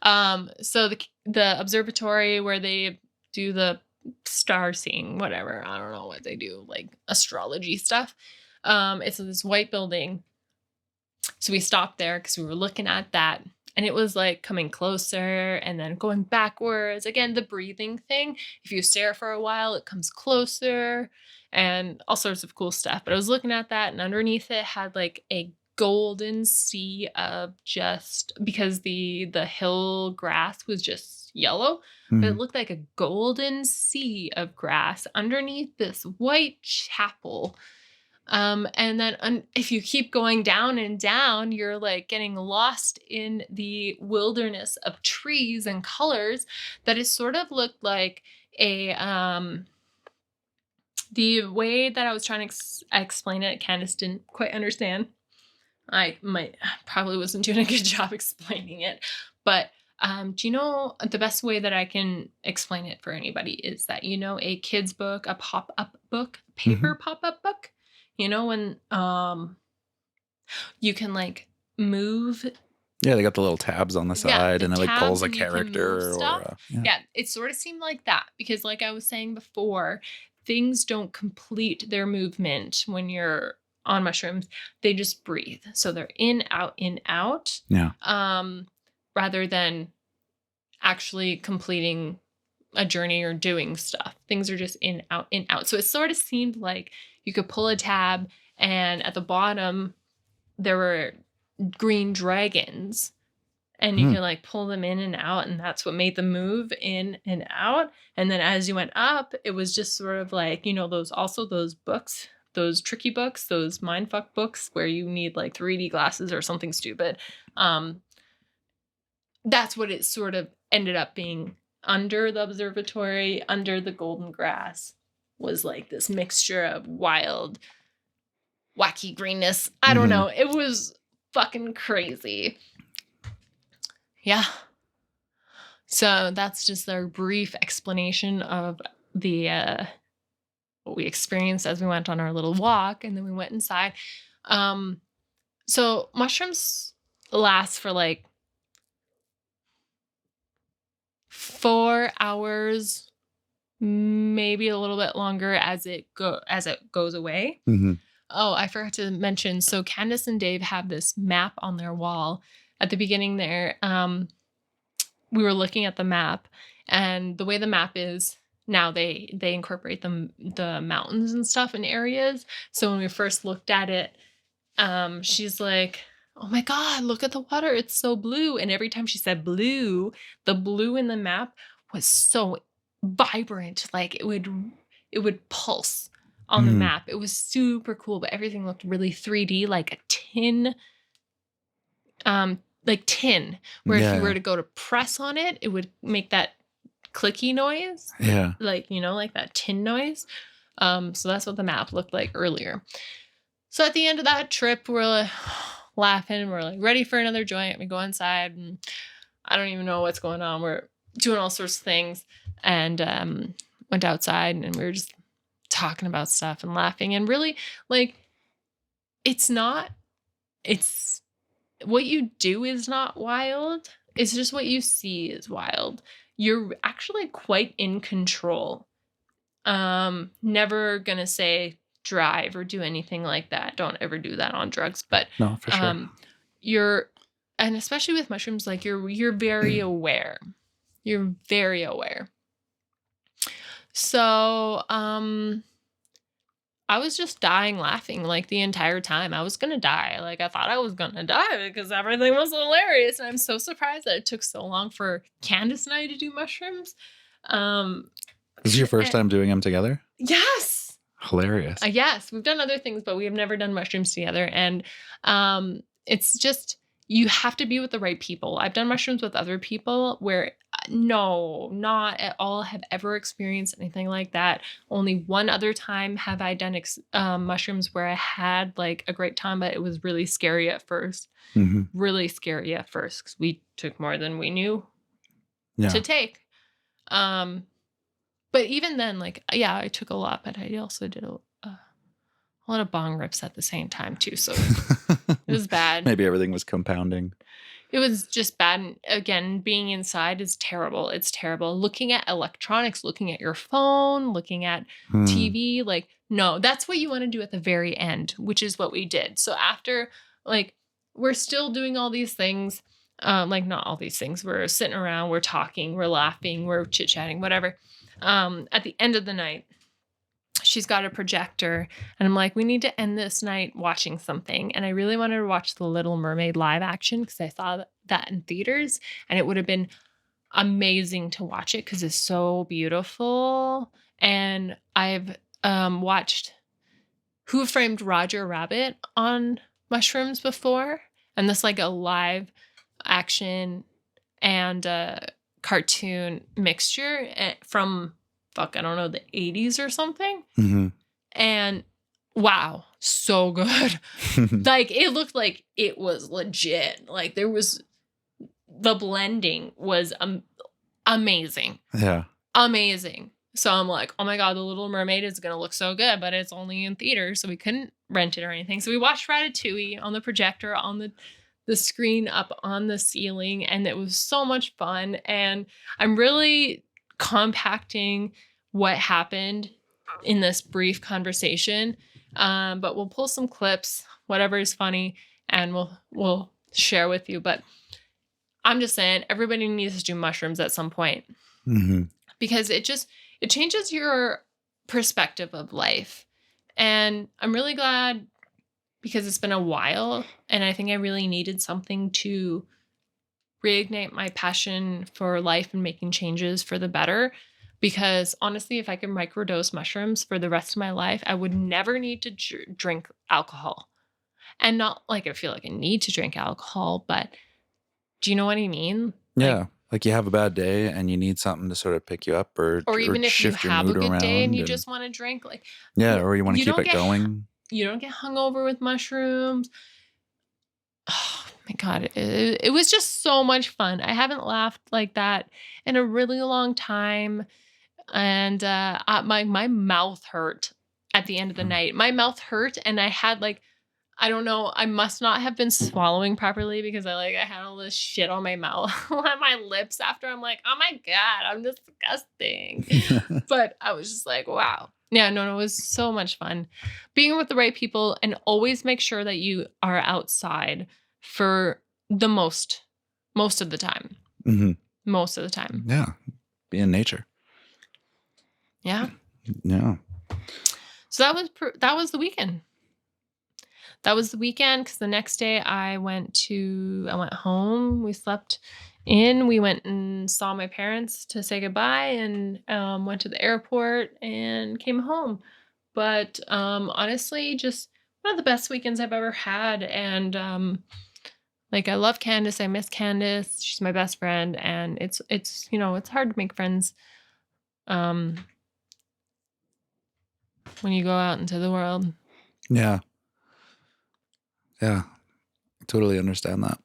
So the observatory where they do the star seeing, whatever, I don't know what they do, like astrology stuff. It's this white building. So we stopped there because we were looking at that. And it was like coming closer and then going backwards. Again, the breathing thing. If you stare for a while, it comes closer and all sorts of cool stuff. But I was looking at that and underneath it had like a golden sea of just because the hill grass was just yellow, but it looked like a golden sea of grass underneath this white chapel. And then if you keep going down and down, you're like getting lost in the wilderness of trees and colors that it sort of looked like the way that I was trying to explain it, Candace didn't quite understand. I probably wasn't doing a good job explaining it, but do you know the best way that I can explain it for anybody is that, a kid's book, a pop-up book, paper pop-up book, when you can like move. Yeah, they got the little tabs on the side and it like pulls a and you can character move stuff. Yeah, it sort of seemed like that because like I was saying before, things don't complete their movement when you're on mushrooms. They just breathe. So they're in, out. Yeah. Rather than actually completing a journey or doing stuff. Things are just in, out, in, out. So it sort of seemed like you could pull a tab and at the bottom there were green dragons and you could like pull them in and out, and that's what made them move in and out. And then as you went up, it was just sort of like, those books, those tricky books, those mindfuck books where you need like 3D glasses or something stupid. That's what it sort of ended up being. Under the observatory, under the golden grass, was like this mixture of wild, wacky greenness. I don't know. It was fucking crazy. Yeah. So that's just our brief explanation of the what we experienced as we went on our little walk, and then we went inside. So mushrooms last for like 4 hours, maybe a little bit longer as it goes away. Oh, I forgot to mention. So Candace and Dave have this map on their wall. At the beginning there, we were looking at the map, and the way the map is now, they incorporate the mountains and stuff in areas. So when we first looked at it, she's like, "Oh my God, look at the water. It's so blue." And every time she said blue, the blue in the map was so vibrant. Like it would pulse on the map. It was super cool, but everything looked really 3D, like a tin, where if you were to go to press on it, it would make that clicky noise. Yeah. Like, like that tin noise. So that's what the map looked like earlier. So at the end of that trip, we're like laughing. We're like ready for another joint. We go inside and I don't even know what's going on. We're doing all sorts of things. and went outside and we were just talking about stuff and laughing and really like it's not it's what you do is not wild. It's just what you see is wild. You're actually quite in control. Never gonna say drive or do anything like that. Don't ever do that on drugs. But No, for sure. um you're and especially with mushrooms, like you're very aware. You're very aware. So I was just dying laughing like the entire time. I was gonna die. Like I thought I was gonna die because everything was hilarious. And I'm so surprised that it took so long for Candace and I to do mushrooms. Um This is your first eh, time doing them together? yes. Hilarious. Yes, we've done other things, but we have never done mushrooms together. And it's just you have to be with the right people. I've done mushrooms with other people where no, not at all have ever experienced anything like that. Only one other time have I done mushrooms where I had like a great time, but it was really scary at first. Hmm. Really scary at first because we took more than we knew to Yeah. take. Um, but even then, like, yeah, I took a lot, but I also did a lot of bong rips at the same time too. So it was bad. Maybe everything was compounding. It was just bad. And again, being inside is terrible. It's terrible. Looking at electronics, looking at your phone, looking at Hmm. TV, like, no, that's what you want to do at the very end, which is what we did. So after, like, we're still doing all these things, like, not all these things. We're sitting around, we're talking, we're laughing, we're chit chatting, whatever. At the end of the night, she's got a projector and I'm like, we need to end this night watching something. And I really wanted to watch The Little Mermaid live action because I saw that in theaters and it would have been amazing to watch it because it's so beautiful. And I've watched Who Framed Roger Rabbit on mushrooms before. And that's like a live action and cartoon mixture from fuck, I don't know, the 80s or something. Hmm. And wow, so good. Like it looked like it was legit. Like there was the blending was amazing. Yeah. Amazing. So I'm like, oh my God, The Little Mermaid is going to look so good, but it's only in theaters. So we couldn't rent it or anything. So we watched Ratatouille on the projector on the screen up on the ceiling. And it was so much fun. And I'm really compacting what happened in this brief conversation. But we'll pull some clips, whatever is funny, and we'll share with you. But I'm just saying everybody needs to do mushrooms at some point Hmm. because it changes your perspective of life. And I'm really glad because it's been a while and I think I really needed something to reignite my passion for life and making changes for the better. Because honestly, if I could microdose mushrooms for the rest of my life, I would never need to drink alcohol. And not like I feel like I need to drink alcohol, but do you know what I mean? Like, Yeah. Like you have a bad day and you need something to sort of pick you up or or even if you shift your have a mood good day and around you and just want to drink, like, yeah, or you want to you keep don't it get going. you don't get hungover with mushrooms. Oh my God. It was just so much fun. I haven't laughed like that in a really long time. And my mouth hurt at the end of the Mm. night. My mouth hurt and I had like, I don't know, I must not have been swallowing properly because I had all this shit on my mouth, on my lips after. I'm like, oh my God, I'm disgusting. But I was just like, wow. Yeah, no, it was so much fun being with the right people and always make sure that you are outside for the most of the time. Hmm. Most of the time. Yeah. Be in nature. Yeah. Yeah. So that was the weekend. That was the weekend because the next day I went home. We slept in. We went and saw my parents to say goodbye and went to the airport and came home. But honestly, just one of the best weekends I've ever had. And like I love Candace. I miss Candace. She's my best friend, and it's it's hard to make friends um, when you go out into the world. Yeah. Yeah. I totally understand that.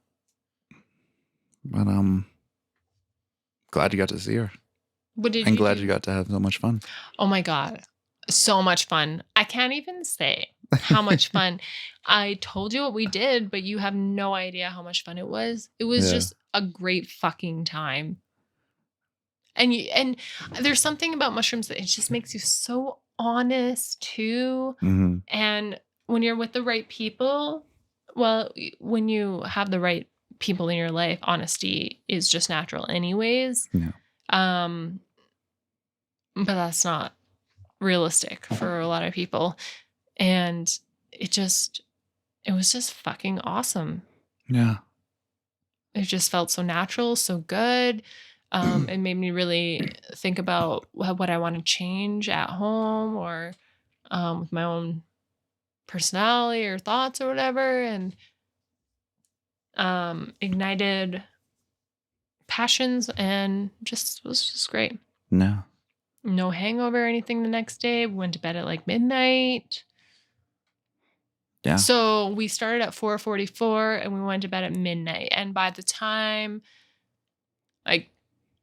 But glad you got to see her. What did I'm you glad you do? got to have so much fun. Oh my god. So much fun. I can't even say how much fun. I told you what we did, but you have no idea how much fun it was. It was Yeah. just a great fucking time. And there's something about mushrooms that it just makes you so honest too. Mhm. And when you're with the right people, well, when you have the right people in your life, honesty is just natural anyways. Yeah. Um, but that's not realistic for a lot of people. And it just it was just fucking awesome. Yeah. It just felt so natural, so good. It made me really think about what I want to change at home or with my own personality or thoughts or whatever, and ignited passions and just was just great. No. No hangover or anything the next day. We went to bed at like midnight. Yeah. So we started at 4:44 and we went to bed at midnight. And by the time like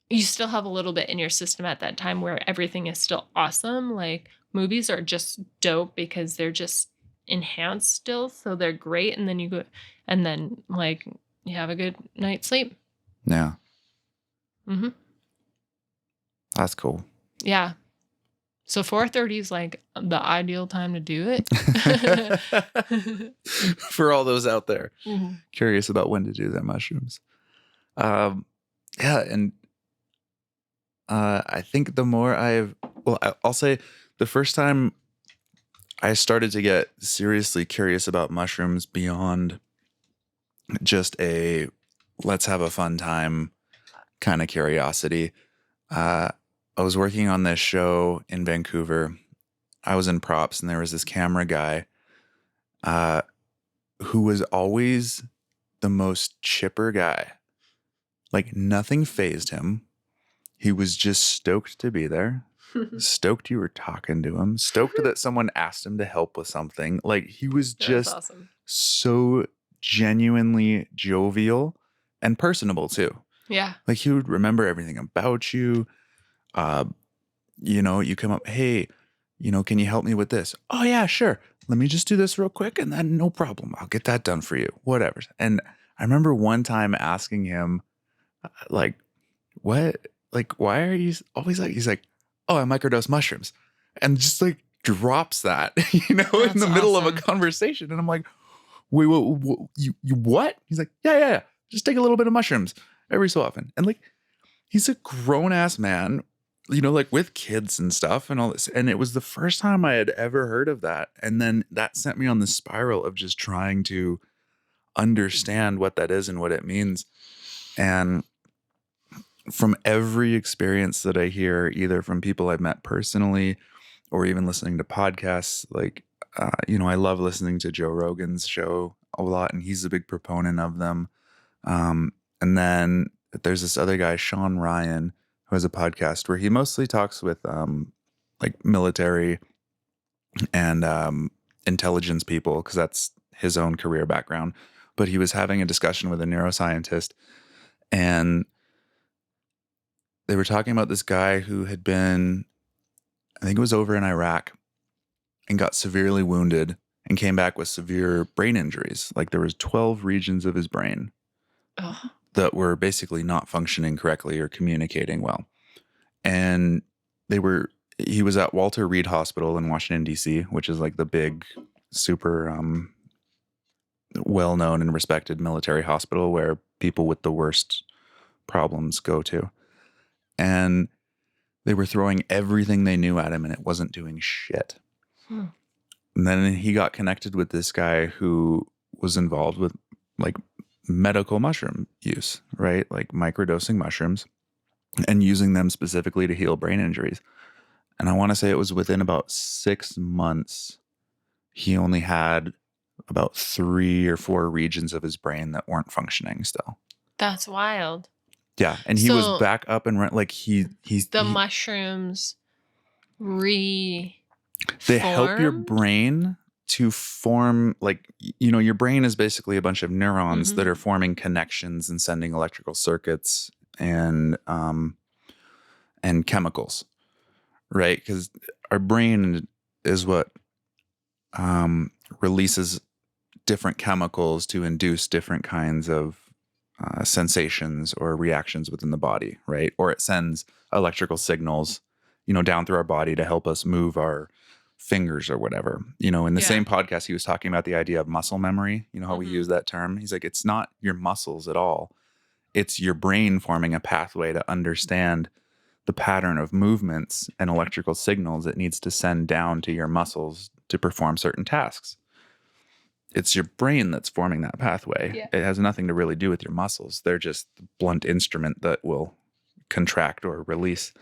you still have a little bit in your system at that time where everything is still awesome. Like movies are just dope because they're just enhanced still, so they're great. And then you go, and then like you have a good night's sleep. Yeah. Hmm. That's cool. Yeah. So 4:30 is like the ideal time to do it. For all those out there Mhm. curious about when to do their mushrooms. Yeah, and I think the more I'll say the first time I started to get seriously curious about mushrooms beyond just a let's have a fun time kind of curiosity. Uh, I was working on this show in Vancouver. I was in props, and there was this camera guy uh, who was always the most chipper guy. Like nothing phased him. He was just stoked to be there. Stoked you were talking to him. Stoked that someone asked him to help with something. Like he was That's just awesome. so genuinely jovial and personable too. Yeah. Like he would remember everything about you. Uh, you come up, hey, can you help me with this? Oh yeah, sure. Let me just do this real quick and then no problem. I'll get that done for you. Whatever. And I remember one time asking him, like, what? Like, why are you always like, he's like, oh, I microdose mushrooms. And just like drops that, in That's the middle of a awesome. conversation. And I'm like, wait, you what? He's like, yeah. Just take a little bit of mushrooms every so often. And like, he's a grown ass man, like with kids and stuff and all this. And it was the first time I had ever heard of that. And then that sent me on the spiral of just trying to understand what that is and what it means. And from every experience that I hear, either from people I've met personally or even listening to podcasts, like, I love listening to Joe Rogan's show a lot, and he's a big proponent of them. And then there's this other guy, Sean Ryan, who has a podcast where he mostly talks with like military and intelligence people, because that's his own career background. But he was having a discussion with a neuroscientist, and they were talking about this guy who had been, I think it was over in Iraq, and got severely wounded and came back with severe brain injuries. Like there was 12 regions of his brain Oh, that were basically not functioning correctly or communicating well. And he was at Walter Reed Hospital in Washington, D.C., which is like the big, super well-known and respected military hospital where people with the worst problems go to. And they were throwing everything they knew at him, and it wasn't doing shit. hmm. And then he got connected with this guy who was involved with like medical mushroom use, right? Like microdosing mushrooms and using them specifically to heal brain injuries. And I want to say it was within about 6 months, he only had about 3 or 4 regions of his brain that weren't functioning still. That's wild. Yeah. And he was So back up and running. Like the mushrooms reformed. they help your brain to form, like, your brain is basically a bunch of neurons that Mhm. are forming connections and sending electrical circuits. And and chemicals, right? Because our brain is what releases different chemicals to induce different kinds of sensations or reactions within the body, right? Or it sends electrical signals, down through our body to help us move our fingers or whatever. In the Yeah. same podcast, he was talking about the idea of muscle memory. You know how we Mhm. use that term? He's like, it's not your muscles at all. It's your brain forming a pathway to understand the pattern of movements and electrical signals it needs to send down to your muscles to perform certain tasks. It's your brain that's forming that pathway. Yeah. It has nothing to really do with your muscles. They're just the blunt instrument that will contract or release.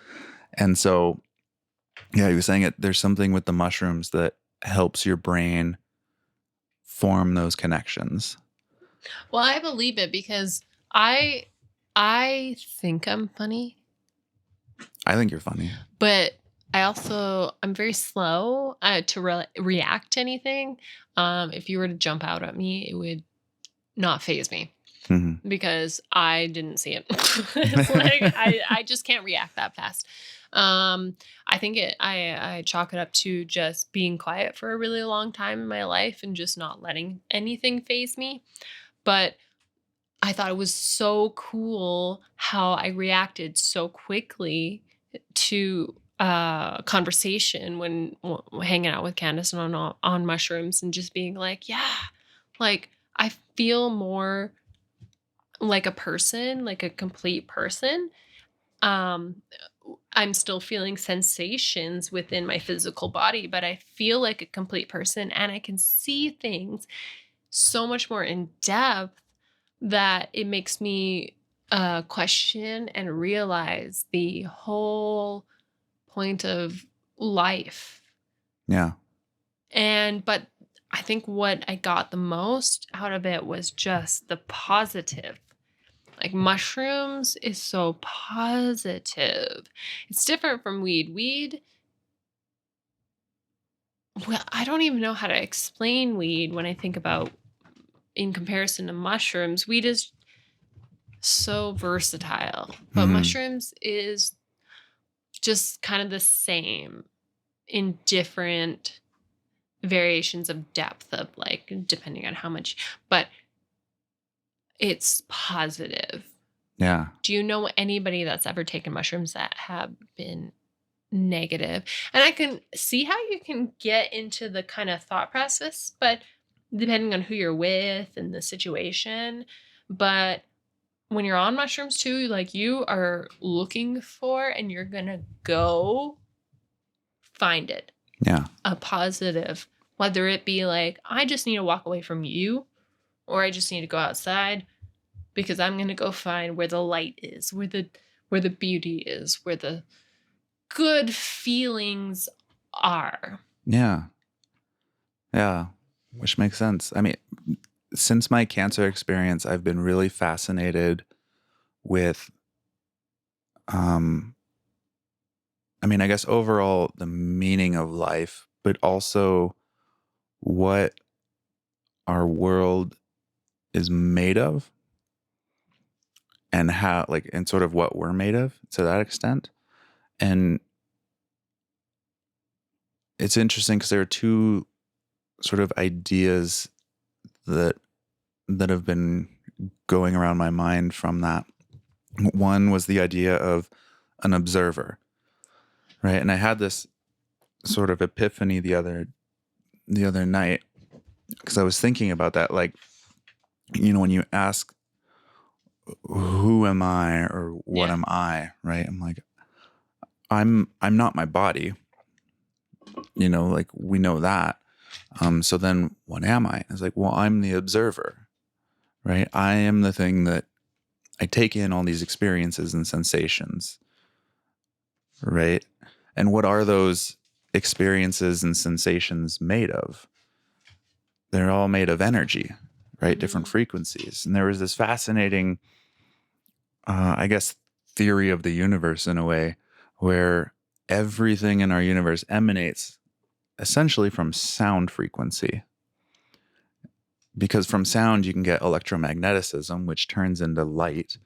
And so, yeah, he was saying there's something with the mushrooms that helps your brain form those connections. Well, I believe it because I I think I'm funny, I think you're funny. but I'm very slow to react to anything. If you were to jump out at me, it would not phase me Hmm. because I didn't see it. It's like I just can't react that fast. I think I chalk it up to just being quiet for a really long time in my life and just not letting anything phase me. But I thought it was so cool how I reacted so quickly to conversation when hanging out with Candace and on mushrooms and just being like, yeah, like I feel more like a person, like a complete person. Um, I'm still feeling sensations within my physical body, but I feel like a complete person and I can see things so much more in depth that it makes me question and realize the whole point of life. Yeah. But I think what I got the most out of it was just the positive. Like mushrooms is so positive. It's different from weed. Weed, well, I don't even know how to explain weed when I think about in comparison to mushrooms. Weed is so versatile, but Hmm. mushrooms is just kind of the same in different variations of depth of like depending on how much, but it's positive. Yeah. Do you know anybody that's ever taken mushrooms that have been negative? And I can see how you can get into the kind of thought process, but depending on who you're with and the situation, but when you're on mushrooms too, like you are looking for and you're going to go find it. Yeah. A positive, whether it be like I just need to walk away from you or I just need to go outside because I'm going to go find where the light is, where the beauty is, where the good feelings are. Yeah. Yeah. Which makes sense. I mean, since my cancer experience, I've been really fascinated with, um, I guess overall the meaning of life, but also what our world is made of and how, like, and sort of what we're made of to that extent. And it's interesting because there are two sort of ideas that have been going around my mind from that. One was the idea of an observer, right? And I had this sort of epiphany the other night because I was thinking about that. Like, when you ask, who am I or what Yeah. am I, right? I'm like, I'm not my body, like we know that. So then what am I? It's like, well, I'm the observer, right? I am the thing that I take in all these experiences and sensations, right? And what are those experiences and sensations made of? They're all made of energy, right? Different Mhm. frequencies. And there was this fascinating, I guess, theory of the universe in a way where everything in our universe emanates essentially from sound frequency. Because from sound, you can get electromagnetism, which turns into light.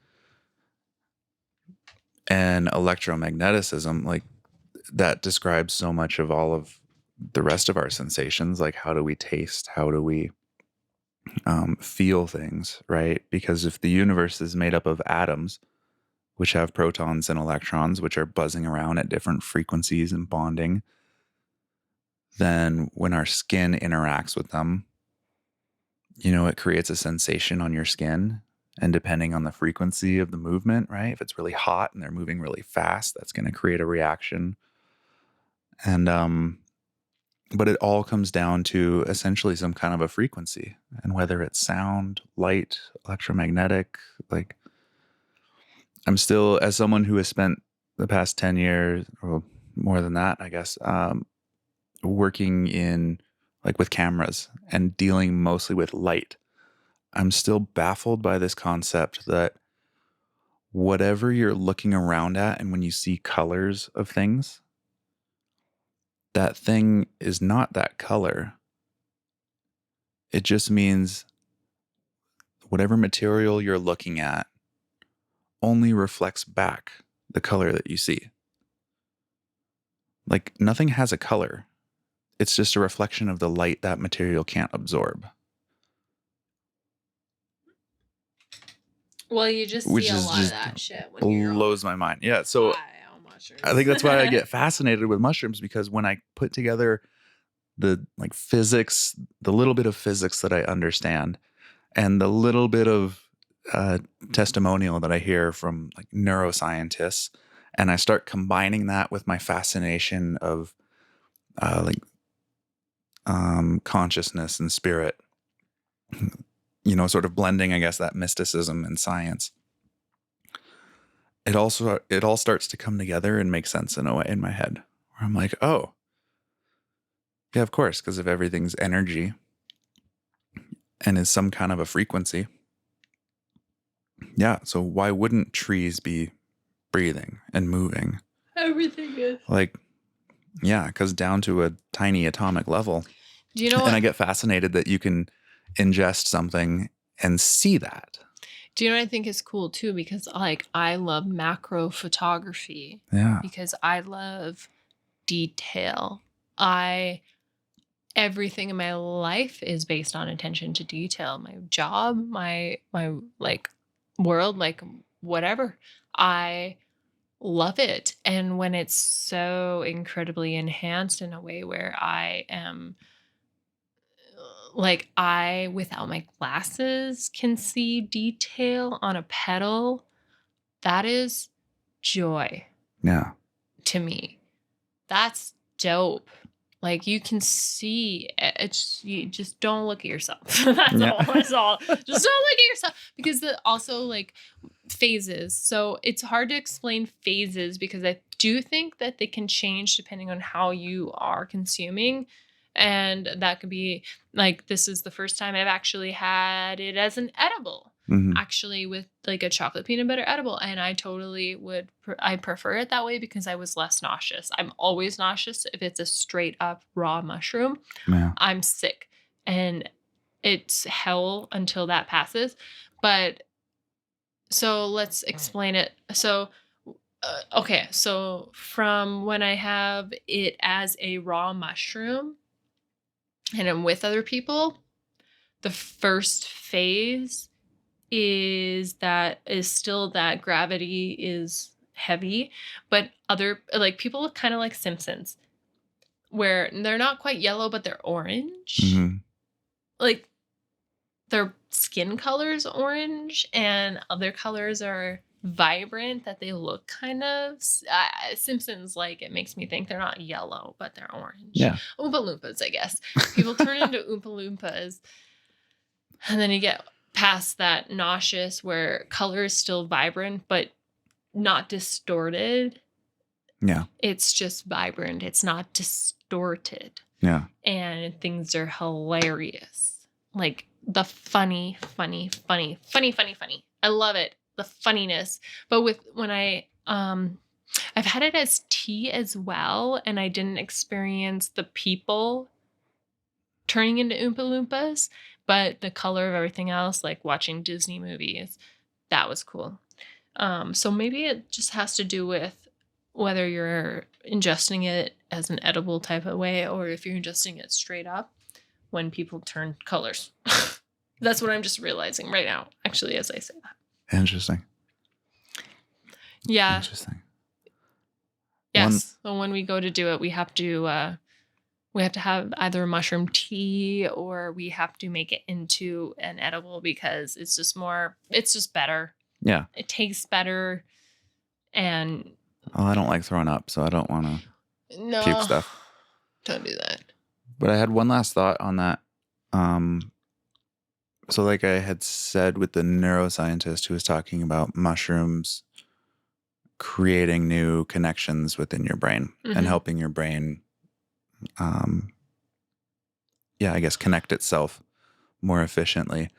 And electromagnetism, like that describes so much of all of the rest of our sensations. Like, how do we taste? How do we feel things, right? Because if the universe is made up of atoms, which have protons and electrons, which are buzzing around at different frequencies and bonding, then when our skin interacts with them, it creates a sensation on your skin. And depending on the frequency of the movement, right? If it's really hot and they're moving really fast, that's going to create a reaction. And, but it all comes down to essentially some kind of a frequency. And whether it's sound, light, electromagnetic, like I'm still, as someone who has spent the past 10 years or more than that, I guess, working in like with cameras and dealing mostly with light, I'm still baffled by this concept that whatever you're looking around at and when you see colors of things, that thing is not that color. It just means whatever material you're looking at only reflects back the color that you see. Like nothing has a color. It's just a reflection of the light that material can't absorb, Well, you just see which a is lot of just that shit when you're blows my mind. Yeah. So high on I think mushrooms. that's why I get fascinated with mushrooms, because when I put together the like physics, the little bit of physics that I understand, and the little bit of uh, testimonial that I hear from like neuroscientists, and I start combining that with my fascination of like consciousness and spirit, sort of blending, I guess, that mysticism and science. It all starts to come together and make sense in a way in my head, where I'm like, oh, yeah, of course, because if everything's energy and is some kind of a frequency, yeah. So why wouldn't trees be breathing and moving? Everything is. Like, yeah, because down to a tiny atomic level. Do you know And what? I get fascinated that you can ingest something and see that. Do you know what I think is cool too? Because like I love macro photography Yeah. because I love detail. I Everything in my life is based on attention to detail. My job, my like world, like whatever. I love it. And when it's so incredibly enhanced in a way where I am like I without my glasses can see detail on a petal, that is joy Yeah. to me. That's dope. Like you can see it's you just don't look at yourself. That's Yeah. all. That's all. Just don't look at yourself because the also like phases. So it's hard to explain phases because I do think that they can change depending on how you are consuming. And that could be like this is the first time I've actually had it as an edible, hmm actually with like a chocolate peanut butter edible, and I totally would I prefer it that way because I was less nauseous. I'm always nauseous if it's a straight up raw mushroom. Yeah. I'm sick and it's hell until that passes. But so let's explain it. So okay, so from when I have it as a raw mushroom and I'm with other people, the first phase is still that gravity is heavy, but other like people look kind of like Simpsons, where they're not quite yellow, but they're orange. hmm Like their skin color's orange, and other colors are vibrant that they look kind of Simpsons. Like it makes me think they're not yellow, but they're orange. Yeah. Oompa Loompas, I guess. People turn into Oompa Loompas, and then you get past that nauseous where color is still vibrant, but not distorted. Yeah. It's just vibrant. It's not distorted. Yeah. And things are hilarious. Like the funny, funny, funny, funny, funny, funny. I love it. The funniness. But with when I've had it as tea as well, and I didn't experience the people turning into Oompa Loompas, but the color of everything else, like watching Disney movies, that was cool. So maybe it just has to do with whether you're ingesting it as an edible type of way or if you're ingesting it straight up when people turn colors. That's what I'm just realizing right now, actually, as I say that. Interesting. Yeah. Interesting. One, Yes. So when we go to do it, we have to have either a mushroom tea or we have to make it into an edible because it's just better. yeah. It tastes better and Oh, I don't like throwing up, so I don't want to puke no, stuff. don't do that. But I had one last thought on that. Um, so, like I had said with the neuroscientist who was talking about mushrooms creating new connections within your brain and Mhm. helping your brain, um, yeah, I guess connect itself more efficiently.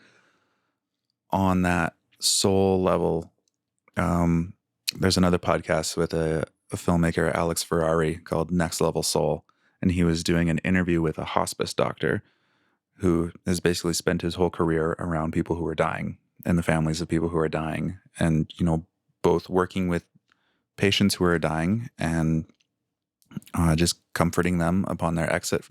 On that soul level, um, there's another podcast with a filmmaker, Alex Ferrari, called Next Level Soul. And he was doing an interview with a hospice doctor who has basically spent his whole career around people who are dying and the families of people who are dying. And, both working with patients who are dying and just comforting them upon their exit.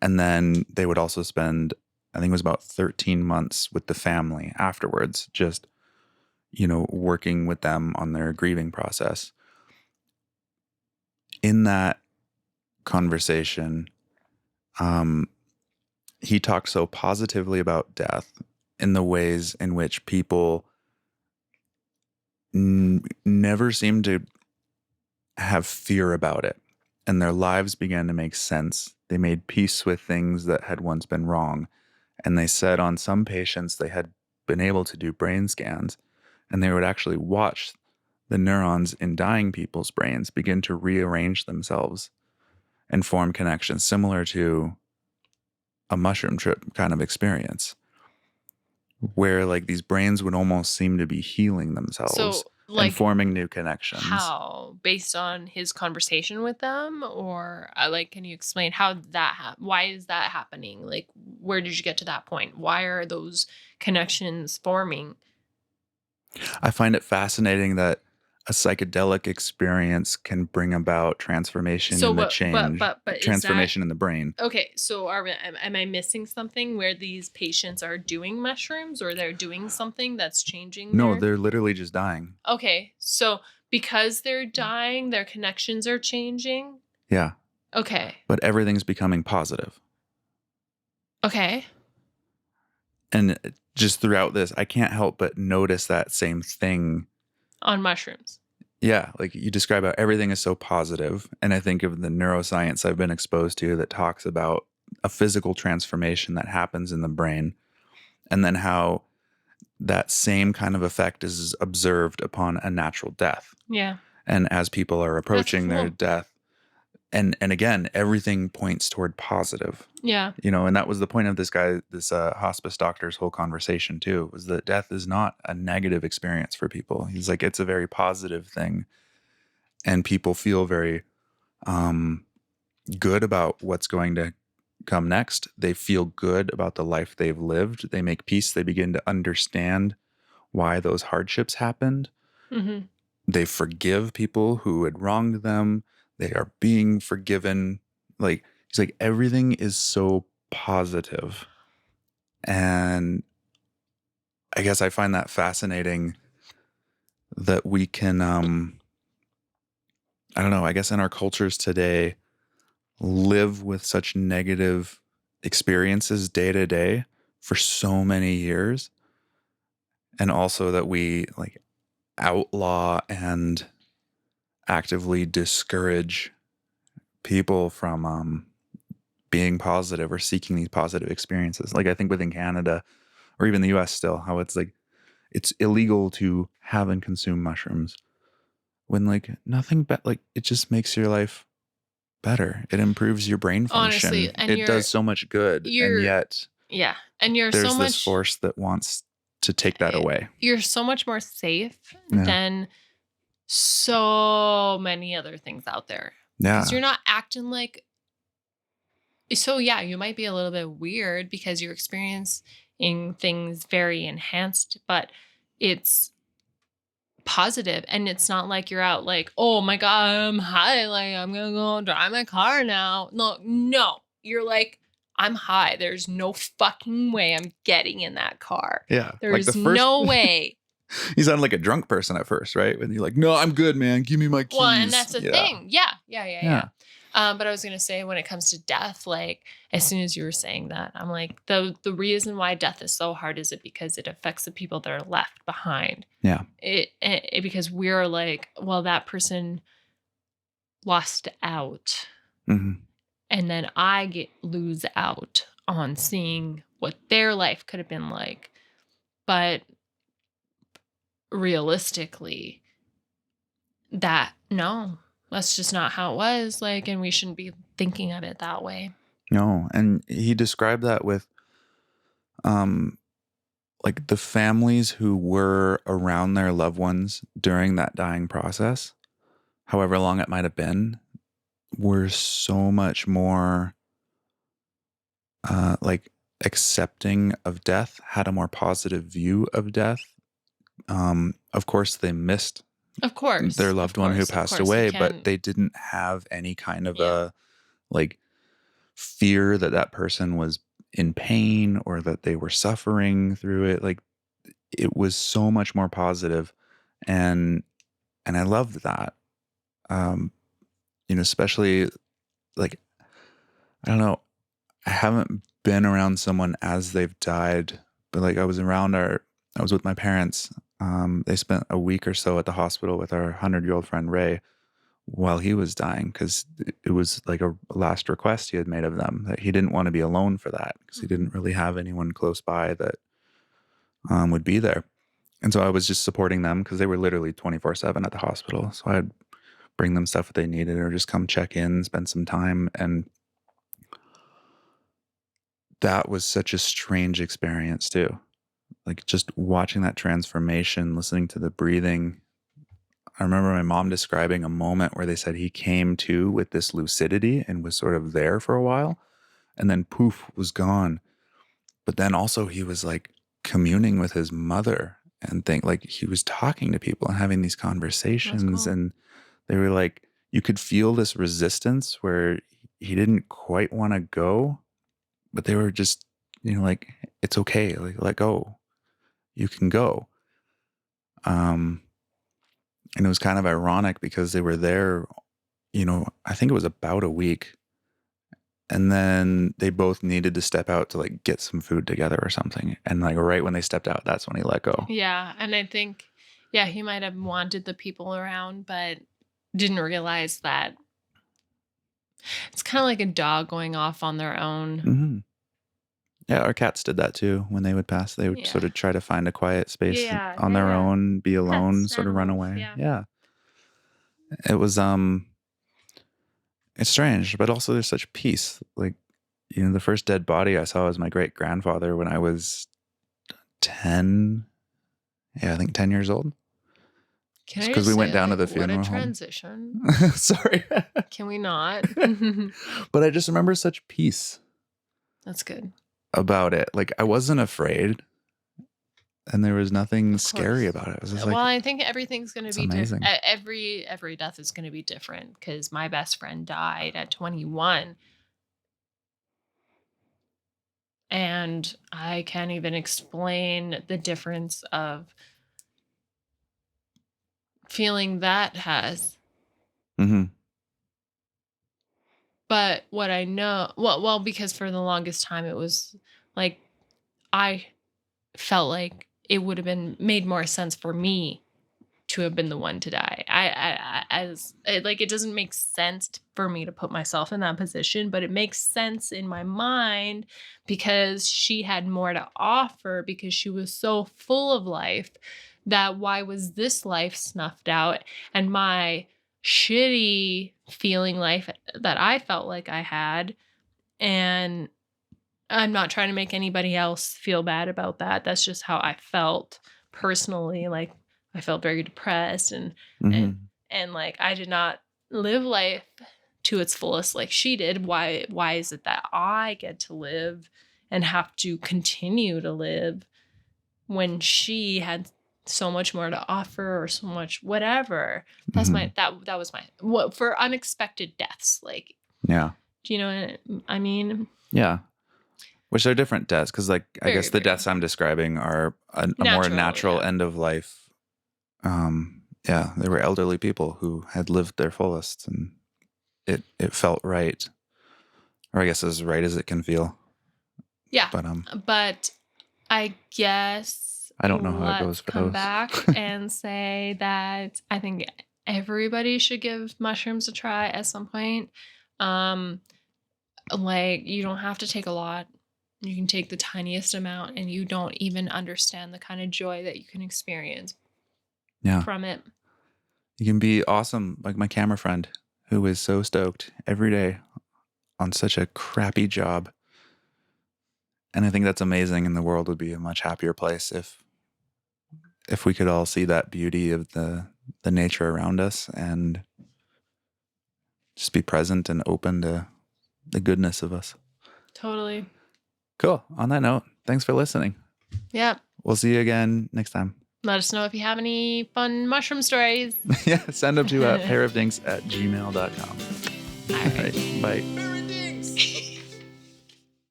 And then they would also spend, I think it was about 13 months with the family afterwards, just, working with them on their grieving process. In that conversation, um, he talked so positively about death in the ways in which people never seem to have fear about it. And their lives began to make sense. They made peace with things that had once been wrong. And they said on some patients, they had been able to do brain scans and they would actually watch the neurons in dying people's brains begin to rearrange themselves and form connections similar to a mushroom trip kind of experience where like these brains would almost seem to be healing themselves So, and like, forming new connections. how? Based on his conversation with them? Or, like, can you explain how why is that happening? Like, where did you get to that point? Why are those connections forming? I find it fascinating that a psychedelic experience can bring about transformation So, in the change, but is that transformation in the brain. okay? So, am I missing something where these patients are doing mushrooms or they're doing something that's changing No, their? they're literally just dying. Okay, so because they're dying, their connections are changing. Yeah, Okay, but everything's becoming positive. okay, And just throughout this, I can't help but notice that same thing. on mushrooms. Yeah, like you describe how everything is so positive, and I think of the neuroscience I've been exposed to that talks about a physical transformation that happens in the brain, and then how that same kind of effect is observed upon a natural death. Yeah, And as people are that's approaching their cool. death, and again, everything points toward positive. Yeah. And that was the point of this hospice doctor's whole conversation too, was that death is not a negative experience for people. He's like, it's a very positive thing. And people feel very um, good about what's going to come next. They feel good about the life they've lived. They make peace. They begin to understand why those hardships happened. Mhm. They forgive people who had wronged them. They are being forgiven. Like, he's like, everything is so positive. And I guess I find that fascinating that we can, I don't know, I guess in our cultures today, live with such negative experiences day to day for so many years. And also that we like outlaw and actively discourage people from being positive or seeking these positive experiences. Like I think within Canada or even the US still, how it's like it's illegal to have and consume mushrooms when like nothing but like it just makes your life better. It improves your brain Honestly, function. and It does so much good. And you're yet yeah, and there's this force that wants to take that away. you're so much more safe Yeah. than so many other things out there because Yeah. you're not acting like. So yeah, you might be a little bit weird because you're experiencing things very enhanced, but it's positive, and it's not like you're out like, "Oh my god, I'm high, like, I'm gonna go drive my car now." No. You're like, "I'm high. There's no fucking way I'm getting in that car. Yeah. Like the There's first, no way." you sound like a drunk person at first, right? When you're like, no, I'm good, man. Give me my Well, and keys. that's the Yeah. thing. Yeah. Yeah. But I was gonna say when it comes to death, like as soon as you were saying that, I'm like, the reason why death is so hard is it because it affects the people that are left behind. Yeah. It because we're like, well, that person lost out, Hmm. and then I lose out on seeing what their life could have been like. But realistically, that no, that's just not how it was. Like, and we shouldn't be thinking of it that way. No. And he described that with, um, like the families who were around their loved ones during that dying process, however long it might have been, were so much more like accepting of death, had a more positive view of death. Of course, they missed Of course, their loved one who of passed course, you away, but can. they didn't have any kind of Yeah, a like fear that that person was in pain or that they were suffering through it. Like it was so much more positive, and I loved that. Um, especially like I don't know, I haven't been around someone as they've died, but like I was with my parents. They spent a week or so at the hospital with our 100-year-old friend Ray while he was dying because it was like a last request he had made of them that he didn't want to be alone for that because he mhm. didn't really have anyone close by that would be there. And so I was just supporting them because they were literally 24/7 at the hospital. So I'd bring them stuff that they needed or just come check in, spend some time. And that was such a strange experience too. Like just watching that transformation, listening to the breathing. I remember my mom describing a moment where they said he came to with this lucidity and was sort of there for a while and then poof was gone. But then also he was like communing with his mother and think like he was talking to people and having these That's conversations, cool. and they were like you could feel this resistance where he didn't quite want to go, but they were just like it's okay, like let go, you can go. um and it was kind of ironic because they were there, I think it was about a week, and then they both needed to step out to like get some food together or something, and like right when they stepped out, that's when he let go. Yeah, and I think, yeah, he might have wanted the people around, but didn't realize that it's kind of like a dog going off on their own. Hmm. Yeah, our cats did that too. When they would pass, they would sort Yeah, of try to find a quiet space yeah, on yeah, their yeah. own, be alone, Pets, sort of run animals, away. yeah. Yeah. It was it's strange, but also there's such peace. Like, the first dead body I saw was my great grandfather when I was 10. Yeah, I think 10 years old. Can It's I because we just went say, down to like, the what a funeral home. transition? Sorry. Can we not? But I just remember such peace That's good. about it. Like I wasn't afraid and there was nothing Of scary course. about it. It was just Well, like, I think everything's gonna it's be different. amazing. Every death is gonna be different because my best friend died at 21, and I can't even explain the difference of feeling that has. Hmm. But what I know, well, because for the longest time it was like I felt like it would have been made more sense for me to have been the one to die. As it, like, it doesn't make sense for me to put myself in that position, but it makes sense in my mind because she had more to offer because she was so full of life that why was this life snuffed out and my shitty feeling life that I felt like I had. And I'm not trying to make anybody else feel bad about that. That's just how I felt personally. Like I felt very depressed and Hmm. and like I did not live life to its fullest like she did. Why is it that I get to live and have to continue to live when she had so much more to offer or so much whatever. That's Mhm. my that was my what for unexpected deaths. Like, Yeah. do you know what I mean? Yeah. Which are different deaths, because like I Very, guess the very deaths I'm describing are a more natural. natural Yeah. end of life. Yeah, they were elderly people who had lived their fullest, and it felt right, or I guess as right as it can feel. Yeah. But But I guess I don't know how it goes let's for come those. back and say that I think everybody should give mushrooms a try at some point. Um, like, you don't have to take a lot. You can take the tiniest amount and you don't even understand the kind of joy that you can experience Yeah, from it. you can be awesome, like my camera friend, who is so stoked every day on such a crappy job. And I think that's amazing, and the world would be a much happier place if we could all see that beauty of the nature around us and just be present and open to the goodness of us. Totally. Cool. On that note, thanks for listening. Yep. We'll see you again next time. Let us know if you have any fun mushroom stories. Yeah, send them to pairofdinks@gmail.com. All All right. right, bye.